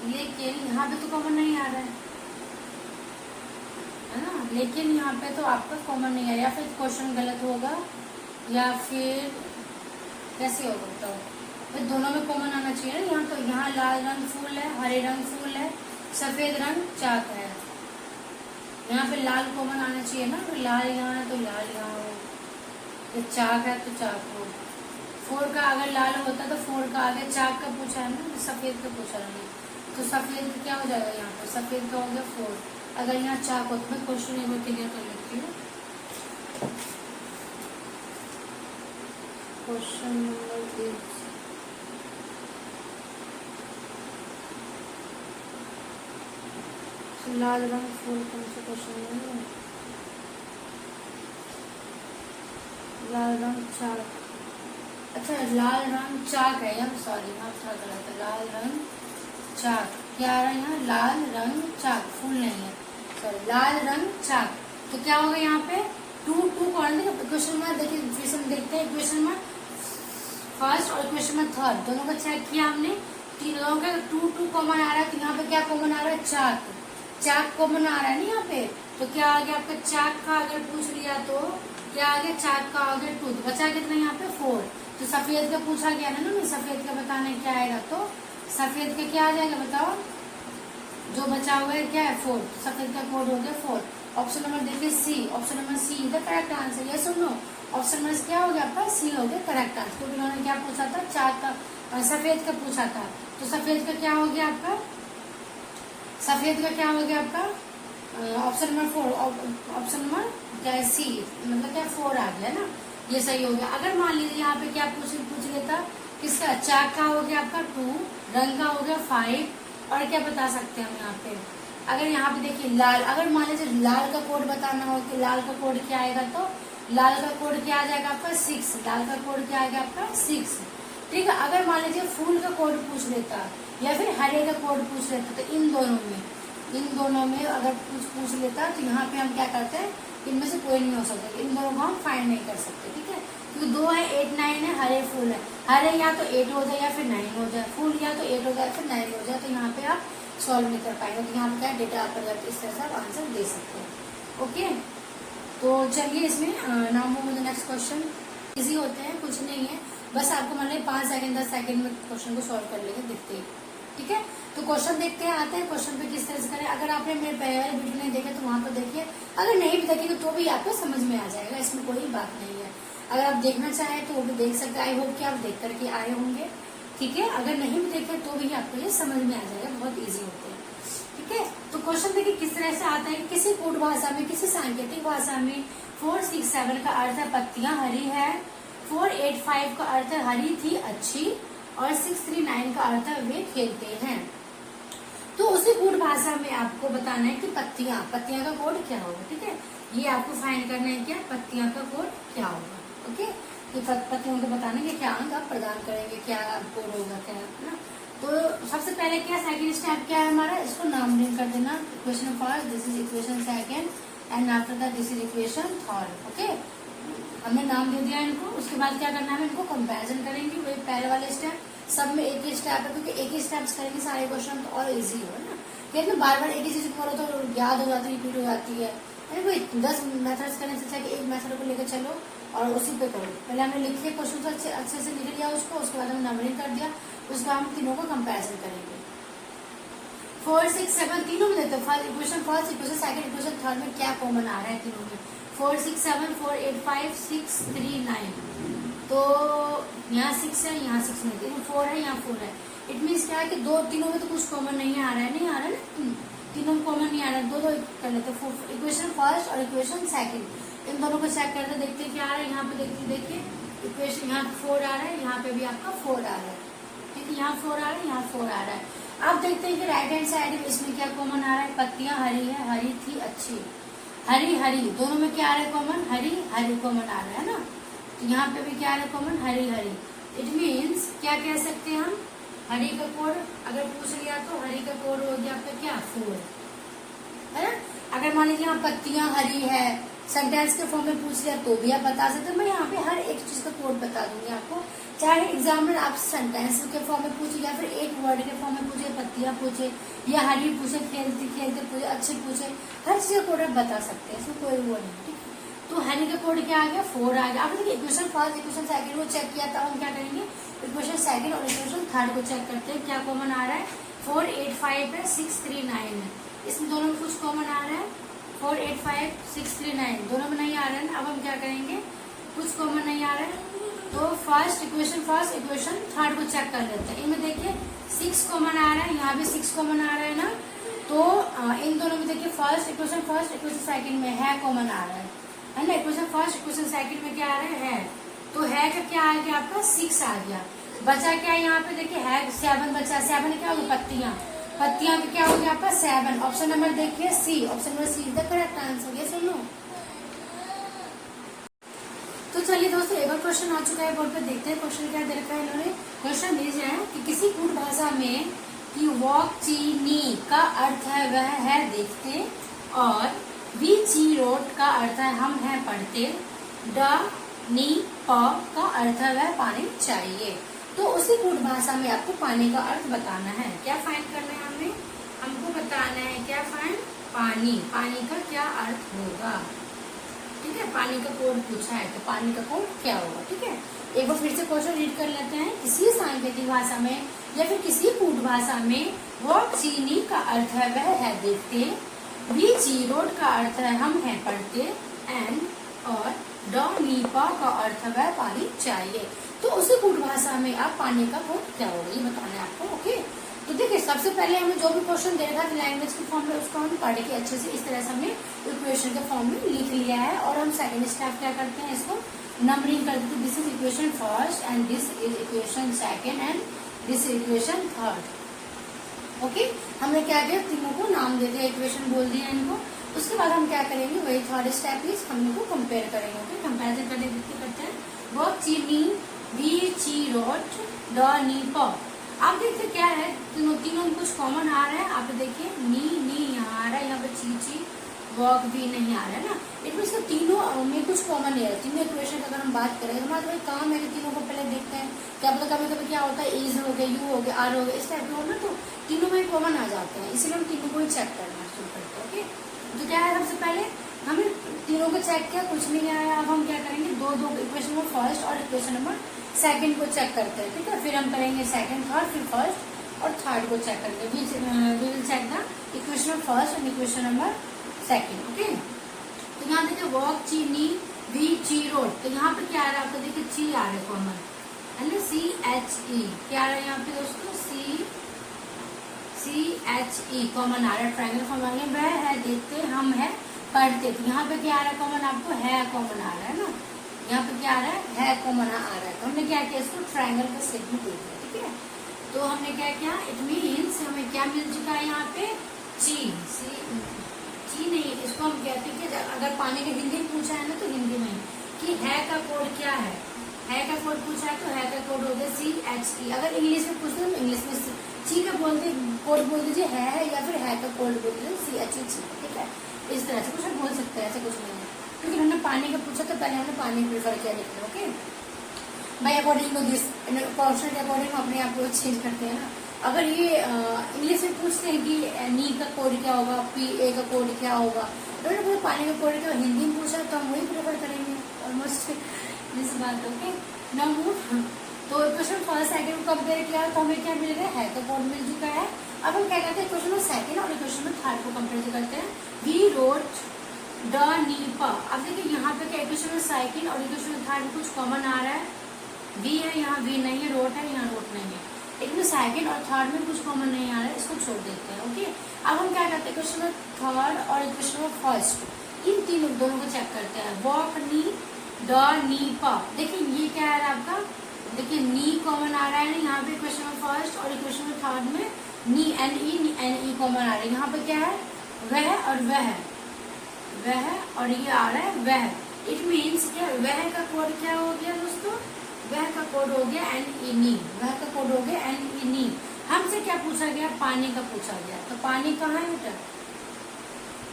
लेकिन यहाँ पे तो कॉमन नहीं आ रहा है ना, लेकिन यहाँ पे तो आपका कॉमन नहीं आ रहा, या फिर क्वेश्चन गलत होगा, या फिर कैसे होगा बताओ। तो दोनों में कॉमन आना चाहिए ना। यहाँ तो यहाँ लाल रंग फूल है, हरे रंग फूल है, सफेद रंग चाक है, यहाँ पे लाल कॉमन आना चाहिए ना। तो लाल यहाँ है तो लाल यहाँ हो, तो चाक है तो चाक हो। 4 का अगर लाल होता तो 4 का आगे चाक का पूछा है ना, सफेद का पूछा नहीं, तो सफेद क्या हो जाएगा यहाँ पे, सफेद का हो गया 4। अगर यहाँ चाक हो तो मैं क्वेश्चन एक बार क्लियर कर लेती हूँ। क्वेश्चन नंबर 1, लाल रंग फूल कौन सा क्वेश्चन है, लाल रंग चाक, अच्छा लाल रंग चाक है यहाँ, सॉरी यहाँ थोड़ा गलत है, लाल रंग चाक क्या आ रहा है यहाँ, लाल रंग चाक, फूल नहीं है, सॉरी लाल रंग चाक। तो क्या होगा यहाँ पे 2, 2 कौन है क्वेश्चन में, देखिए इक्वेशन देखते हैं। इक्वेशन में फर्स्ट और इक्वेशन में थर्ड दोनों का चेक किया हमने, तीनों का 2, 2 कॉमन आ रहा है, तो यहाँ पे क्या कॉमन आ रहा है, चाक, चाक कॉमन आ रहा है ना यहाँ पे। तो क्या आ गया आपका, चाक का अगर पूछ लिया तो क्या आ गया, चाक का आ गया 2, तो बचा कितना यहाँ पे 4। तो सफेद का पूछा गया ना, सफेद का बताना क्या आएगा, तो सफेद का क्या आ जाएगा बताओ, जो बचा हुआ है क्या है 4, तो सफेद का कोड हो गया 4। ऑप्शन नंबर देखिए C, option number C is the correct answer, ये सुन लो, ऑप्शन नंबर क्या हो गया आपका, सी हो गया करेक्ट आंसर। क्योंकि उन्होंने क्या पूछा था, चाक का, सफेद का पूछा था, तो सफेद का क्या हो गया आपका, सफेद का क्या हो गया आपका ऑप्शन नंबर 4, ऑप्शन नंबर क्या है सी, मतलब क्या 4 आ गया ना। ये सही हो गया। अगर मान लीजिए यहाँ पे क्या पूछ लेता, किसका, चाक का हो गया आपका 2, रंग का हो गया 5, और क्या बता सकते हैं हम यहाँ पे, अगर यहाँ पे देखिए लाल, अगर मान लीजिए लाल का कोड बताना हो कि लाल का कोड क्या आएगा, तो लाल का कोड क्या आ जाएगा आपका 6, लाल का कोड क्या आएगा आपका 6, ठीक है। अगर मान लीजिए फूल का कोड पूछ लेता या फिर हरे का कोड पूछ लेता, तो इन दोनों में अगर पूछ लेता, तो यहाँ पे हम क्या करते हैं, इनमें से कोई नहीं हो सकता, इन दोनों को हम फाइंड नहीं कर सकते, ठीक है। क्योंकि 2 है, 8 9 है, हरे फूल है, हरे या तो 8 हो जाए या फिर 9 हो जाए, फूल या तो 8 हो जाए फिर 9 हो जाए, तो यहाँ पे आप सॉल्व नहीं कर पाएंगे। तो यहाँ पे क्या डेटा आप इस तरह से आप आंसर दे सकते हैं। ओके, तो चलिए इसमें now move to the next question. Easy होते हैं, कुछ नहीं है, बस आपको मान लीजिए 5 सेकंड 10 सेकंड में क्वेश्चन को सॉल्व कर लेंगे, दिखते ही, ठीक है। तो क्वेश्चन देखते हैं, आते हैं क्वेश्चन पे किस तरह से करें। अगर आपने मेरे पहले वाले वीडियो नहीं देखे तो वहां पर देखिए, अगर नहीं भी देखेंगे तो भी आपको समझ में आ जाएगा, इसमें कोई बात नहीं है। अगर आप देखना चाहें तो वो भी देख सकते हैं, आई होप कि आप देख करके आए होंगे, ठीक है। अगर नहीं भी देखे तो भी आपको ये समझ में आ जाएगा, बहुत ईजी होते हैं, ठीक है। तो क्वेश्चन देखिए किस तरह से आता है, किसी कोड भाषा में, किसी सांकेतिक भाषा में 467 का अर्थ है पत्तियां हरी है, 485 का अर्थ है हरी थी अच्छी, और 639 का अर्थ है वे खेलते हैं। तो उसी कोड भाषा में आपको बताना है कि पत्तियां का कोड क्या होगा, ठीक है। ये आपको फाइंड करना है, क्या पत्तियां का कोड क्या होगा, ओके। तो पत्तियों को बताना है क्या अंक आप प्रदान करेंगे, क्या कोड होगा, क्या ना। तो सबसे पहले क्या सेकंड स्टेप क्या है हमारा, इसको नामकरण कर देना। Equation first, this is equation second, and after that this is equation third, okay. हमने नाम दे दिया इनको, उसके बाद क्या करना है, इनको कंपैरिजन करेंगे, वही पहले वाले स्टेप, सब में एक ही स्टेप है, क्योंकि एक ही स्टेप्स करेंगे सारे क्वेश्चन तो और इजी हो ना। लेकिन बार बार एक ही चीज बोलो तो याद हो जाती है, रिपीट हो जाती है, कोई 10 मेथड्स करने से अच्छा कि एक मेथड को लेकर चलो और उसी पे करो। पहले हमने लिखे क्वेश्चन अच्छे से लिख लिया उसको, उसके बाद हमने नंबरिंग कर दिया, उसका हम तीनों को कंपैरिजन करेंगे। 4 6 7 तीनों में देते हैं, equation first, equation second, equation third में क्या कॉमन आ रहा है तीनों में, 4 6 7 4 8 5 6 3 9, तो यहाँ 6 है, यहाँ 6 नहीं, 4 है, यहाँ 4 है। इट मीन्स क्या है कि तीनों में तो कुछ कॉमन नहीं आ रहा है, ना, तीनों में कॉमन नहीं आ रहा है, दो कर लेते। इक्वेशन फर्स्ट और इक्वेशन सेकंड, इन दोनों को चेक करते देखते क्या आ रहा है, यहाँ पे देखिए इक्वेशन, यहाँ 4 आ रहा है, यहाँ पे भी आपका 4 आ रहा है, ठीक है, यहाँ 4 आ रहा है, यहाँ 4 आ रहा है। अब देखते हैं कि राइट हैंड साइड में इसमें क्या कॉमन आ रहा है, पत्तियां हरी है, हरी थी अच्छी, हरी दोनों में क्या आ रहा है कॉमन, हरी कॉमन आ रहा है ना। तो यहाँ पे भी क्या आ रहा है कॉमन, हरी। इट मीन्स क्या कह सकते हैं हम, हरी का कोड अगर पूछ लिया तो हरी का कोड हो गया आपका क्या 4, है ना। अगर मान लीजिए यहाँ पत्तियां हरी है, सेंटेंस के फॉर्म में पूछ लिया तो भी आप बता सकते हैं। मैं यहाँ पे हर एक चीज का कोड बता दूंगी आपको, चाहे एग्जाम में आप सेंटेंस के फॉर्म में पूछे या फिर एक वर्ड के फॉर्म में पूछे, पत्तियां पूछे या हरी पूछे, खेलते पूछे, अच्छे पूछे, हर चीज का कोड आप बता सकते हैं, इसमें कोई वो नहीं, ठीक है। तो हरी का कोड क्या आ गया 4 आ गया। अब देखिए इक्वेशन फर्स्ट इक्वेशन सेकंड को चेक किया था, हम क्या करेंगे इक्वेशन सेकंड और इक्वेशन थर्ड को चेक करते हैं क्या कॉमन आ रहा है। 4 8 5 है, 6 3 9 है, इसमें दोनों में कुछ कॉमन आ रहा है, 4 8 5 6 3 9 दोनों में नहीं आ रहा है। अब हम क्या करेंगे, कुछ कॉमन नहीं आ रहा है, तो फर्स्ट इक्वेशन थर्ड को चेक कर लेते हैं। इनमें देखिए 6 कॉमन आ रहा है, यहाँ भी 6 कॉमन आ रहा है ना। तो इन दोनों में देखिए फर्स्ट इक्वेशन सेकंड में है कॉमन आ रहा है ना। इक्वेशन फर्स्ट इक्वेशन सेकंड में क्या आ रहा है, तो है का क्या आ गया आपका 6 आ गया। बचा क्या यहाँ पे देखिए है 7 बचा, 7 क्या होगी पत्तियां का क्या हो गया आपका 7। ऑप्शन नंबर देखिए C, option number C is the correct answer. ये सुनो, तो चलिए दोस्तों एक और क्वेश्चन आ चुका है बोर्ड पे, देखते हैं क्वेश्चन क्या दे रखा है इन्होंने। क्वेश्चन दिया है कि किसी कूट भाषा में कि वॉक चीनी का अर्थ है वह है देखते, और वी ची रोड का अर्थ है हम हैं पढ़ते, ड नी प का अर्थ है वह पानी चाहिए। तो उसी कूट भाषा में आपको पानी का अर्थ बताना है। क्या फाइंड करना है हमको बताना है क्या फाइंड, पानी का क्या अर्थ होगा, ठीक है। पानी का कोड पूछा है तो पानी का कोड क्या होगा, ठीक है। एक बार फिर से क्वेश्चन रीड कर लेते हैं। किसी सांकेतिक भाषा में या फिर किसी कूट भाषा में वॉक चीनी का अर्थ है वह है देखते, वी ची रोड का अर्थ है हम हैं पढ़ते, एंड और ड नी प का अर्थ है वह पानी चाहिए। तो उसी कूट भाषा में आप पानी का कोड क्या होगा ये बताना है आपको, ओके। तो देखिए सबसे पहले हमें जो भी क्वेश्चन दे रखा था लैंग्वेज के फॉर्म में उसको हम पढ़ के अच्छे से इस तरह से हमने इक्वेशन के फॉर्म में लिख लिया है। और हम सेकंड स्टेप क्या करते हैं, इसको नंबरिंग कर देते हैं। This is equation first and this is equation second and this is equation third. Okay, हमने क्या किया, तीनों को नाम दे दिया, इक्वेशन बोल दिया इनको। उसके बाद हम क्या करेंगे, वही थर्ड स्टेप इज हम लोग को कंपेयर करेंगे। ओके, कंपेरिजन करते हैं। वो चीनी वी ची रोट ड नी प। आप देखते क्या है, तीनों में कुछ कॉमन आ रहा है। आप देखिए नी यहाँ आ रहा है, यहाँ पे ची वॉक भी नहीं आ रहा है ना। इट मीन तीनों में कुछ कॉमन नहीं है। तीनों इक्वेशन की अगर हम बात करें, हमारा भाई काम है कि तीनों को पहले देखते हैं। क्या पता कभी कभी क्या होता है, इज हो गया, यू हो गया, आर हो गया, इस टाइप के हो ना, तो तीनों में कॉमन आ जाते हैं। इसलिए हम तीनों को ही चेक करना शुरू करते हैं। ओके, तो क्या है, सबसे पहले हमने तीनों को चेक किया, कुछ नहीं आया। अब हम क्या करेंगे, दो इक्वेशन नंबर फर्स्ट और इक्वेशन नंबर सेकंड को चेक करते हैं। ठीक है, फिर हम करेंगे सेकंड थर्ड, फिर फर्स्ट और थर्ड को चेक करेंगे। We will check the equation number first and equation number second. Okay, तो यहाँ देखिए वॉक ची नी वी ची रोड, तो यहाँ पे क्या आ रहा है आपको, देखिए ची आ रहा है कॉमन, है ना, सी एच ई क्या आ रहा है यहाँ पे दोस्तों, सी एच ई कॉमन आ रहा है। ट्रायंगल फॉर्म आ गया, वह है देखते, हम है पढ़ते। तो यहाँ पे क्या आ रहा है कॉमन, आपको है कॉमन आ रहा है ना। यहाँ पे क्या आ रहा है कॉमन आ रहा है। तो हमने क्या किया, इसको ट्रायंगल का शेप में देख लिया। ठीक है, तो हमने क्या किया, इट मीन्स हमें क्या मिल चुका है यहाँ पे, ची नहीं, इसको हम कहते हैं कि अगर पानी का हिंदी पूछा है ना, तो हिंदी में कि है का कोड क्या है का कोड पूछा है, तो है का कोड हो गया सी एच ई। अगर इंग्लिश में पूछते हैं तो इंग्लिश में ची का बोलते कोड बोल दीजिए है, या फिर है का कोड बोल दीजिए सी एच ई ची। ठीक है, इस तरह से कुछ हम बोल सकते हैं, ऐसा कुछ नहीं है। क्योंकि हमने पानी का पूछा तो पहले हमने पानी प्रेफर किया लिखना। ओके भाई, अकॉर्डिंग टू दिस क्वेश्चन के अकॉर्डिंग अपने आप को चेंज करते हैं ना। अगर ये इंग्लिश में पूछते हैं कि नी का कोड क्या होगा, पी ए का कोड क्या होगा, तो पानी का कोड क्या, हिंदी में पूछा तो हम वही प्रेफर करेंगे ऑलमोस्ट दिस बात। Okay, now move. तो क्वेश्चन फर्स्ट सेकंड को कंपेयर किया तो हमें क्या मिल रहा है का कोड मिल चुका है। अब हम क्या करते हैं, क्वेश्चन में सेकंड और क्वेश्चन में थर्ड को कंपेयर करते हैं। वी रोट ड नी प। अब देखिए यहाँ पे क्या, इक्वेशन में सेकंड और इक्वेशन में थर्ड कुछ कॉमन आ रहा है। वी है, यहाँ वी नहीं है, रोट है, यहाँ रोट नहीं है। लेकिन सेकंड और थर्ड में कुछ कॉमन नहीं आ रहा है, इसको छोड़ देते हैं। ओके, अब हम क्या करते हैं, क्वेश्चन में थर्ड और क्वेश्चन में फर्स्ट, इन तीनों दोनों को चेक करते हैं। वॉक नी ड नी प। देखिए ये क्या है आपका, देखिए नी कॉमन आ रहा है ना यहाँ पे क्वेश्चन में फर्स्ट और क्वेश्चन में थर्ड में नी एन ई कॉमन आ रहा है। यहाँ पे क्या है, वह और वह और ये आ रहा है वह। इट मीन्स क्या, वह का कोड क्या हो गया दोस्तों, वह का कोड हो गया एन ई नी, वह का कोड हो गया एन ई नी। हमसे क्या पूछा गया, पानी का पूछा गया। तो पानी कहाँ है बेटा,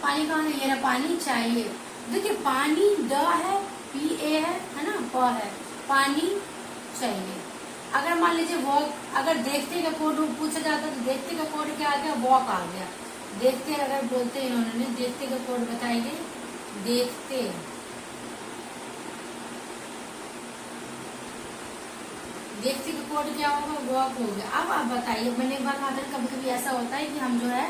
पानी कहाँ है, ये रहा पानी चाहिए। देखिए पानी ड है, पी ए है ना, प है, पानी चाहिए। अगर मान लीजिए वॉक, अगर देखते का कोड पूछा जाता तो देखते का कोड क्या आ गया, वॉक आ गया। देखते अगर बोलते हैं इन्होंने, देखते का कोड बताइए, देखते का कोड क्या होगा, वॉक हो गया। अब आप बताइए, मैंने एक बार कहा था कभी कभी ऐसा होता है कि हम जो है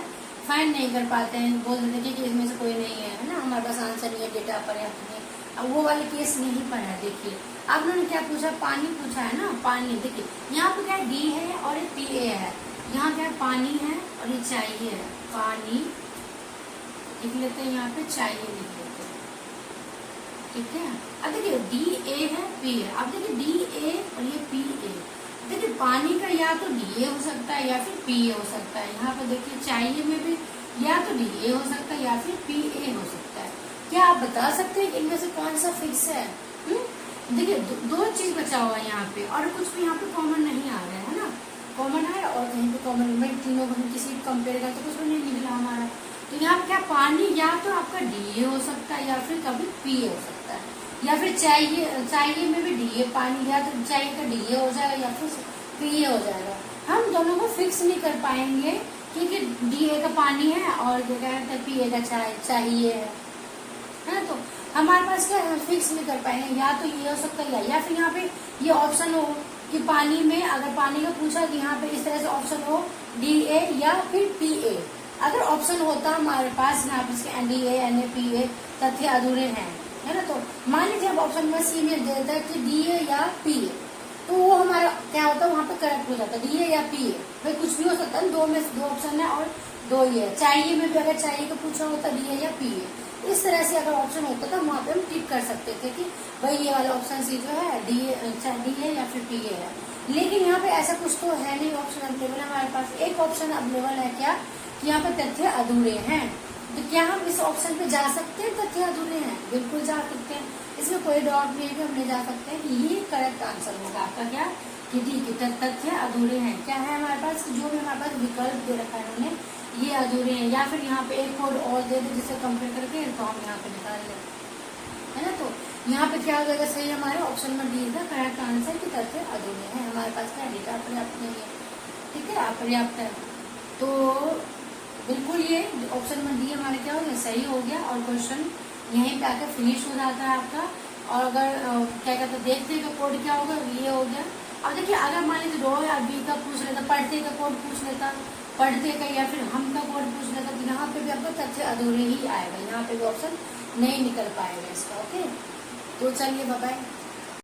फाइंड नहीं कर पाते हैं, बोल देते कि इसमें से कोई नहीं है ना, हमारे पास आंसर नहीं है, डेटा पर्याप्त नहीं। अब वो वाले केस नहीं पर है। देखिए अब उन्होंने क्या पूछा, पानी पूछा है ना, पानी। देखिए यहाँ पे क्या डी है और ये पी ए है, यहाँ क्या पानी है और ये चाहिए है, पानी लिख लेते हैं, यहाँ पे चाहिए लिख लेते हैं। ठीक है, अब देखिए डी ए है, पी है। अब देखिए डी ए और ये पी ए, देखिए पानी का या तो डी ए हो सकता है या फिर पी ए हो सकता है। यहाँ पे देखिए चाहिए में भी या तो डी ए हो सकता है या फिर पी ए हो सकता है। क्या आप बता सकते हैं कि इनमें से कौन सा फिक्स है? देखिए दो चीज बचा हुआ है यहाँ पे, और कुछ भी यहाँ पे कॉमन नहीं आ रहा है ना, कॉमन है और कहीं पे कॉमन नहीं। तीनों को किसी कंपेयर करते कुछ भी नहीं निकला हमारा। तो यहाँ पे क्या, पानी या तो आपका डी ए हो सकता है या फिर कभी पी ए हो सकता है, या फिर चाहिए में भी डी ए, पानी या तो चाहिए का डी ए हो जाएगा या फिर पी ए हो जाएगा। हम दोनों को फिक्स नहीं कर पाएंगे क्योंकि डी ए का पानी है और क्या कहते हैं पी ए का चाहिए है ना। तो हमारे पास क्या है, फिक्स नहीं कर पाएंगे, या तो ये हो सकता है या फिर यहाँ पे ये ऑप्शन हो कि पानी में, अगर पानी का पूछा कि यहाँ पे इस तरह से ऑप्शन हो डी ए या फिर पी ए। अगर ऑप्शन होता हमारे पास यहाँ पे इसके N D A N A P A तथ्य अधूरे हैं, है ना। तो मान लीजिए अब ऑप्शन में सी में दे देता है कि डी ए या पी ए, तो वो हमारा क्या होता है, वहाँ पे करेक्ट हो जाता है डी है या पी है। भाई कुछ भी हो सकता है, दो में दो ऑप्शन है और दो ही है। चाहिए में भी अगर चाहिए को पूछा होता डी है या पी है, इस तरह से अगर ऑप्शन होता था वहाँ पे हम टिक कर सकते थे कि भाई ये वाला ऑप्शन सी जो है डी है या फिर पी है। लेकिन यहाँ पे ऐसा कुछ तो है नहीं, ऑप्शन अवेलेबल है हमारे पास। एक ऑप्शन अवेलेबल है क्या कि यहाँ पे तथ्य अधूरे हैं, तो क्या हम इस ऑप्शन पे जा सकते हैं तथ्य अधूरे हैं? बिल्कुल जा सकते हैं, इसमें कोई डाउट नहीं है कि हम ले जा सकते हैं कि ये करेक्ट आंसर होगा आपका क्या कि ठीक है तथ्य अधूरे हैं। क्या है हमारे पास कि जो भी हमारे पास विकल्प दे रखा है उन्होंने, ये अधूरे हैं। या फिर यहाँ पे एक कोड और दे दे जिससे कंपेयर करके तो हम यहाँ पे निकाल लें, है ना। तो यहाँ पे क्या हो जाएगा सही, हमारे ऑप्शन में डी का करेक्ट आंसर की तथ्य अधूरे हैं। हमारे पास क्या डेटा पर्याप्त नहीं है, ठीक है, अपर्याप्त है। तो बिल्कुल ये ऑप्शन में डी हमारे क्या हो गया, सही हो गया। और क्वेश्चन यहीं पे आकर फिनिश हो जाता है आपका। और अगर क्या कहते हैं देखते का कोड क्या होगा, ये हो गया। अब देखिए अगर मान लीजिए रो या बी का पूछ लेता, पढ़ते का कोड पूछ लेता, पढ़ते का या फिर हम का कोड पूछ लेता, तो यहाँ पे भी आपको तथ्य अधूरे ही आएगा, यहाँ पे भी ऑप्शन नहीं निकल पाएगा इसका। ओके, तो चलिए बाय बाय।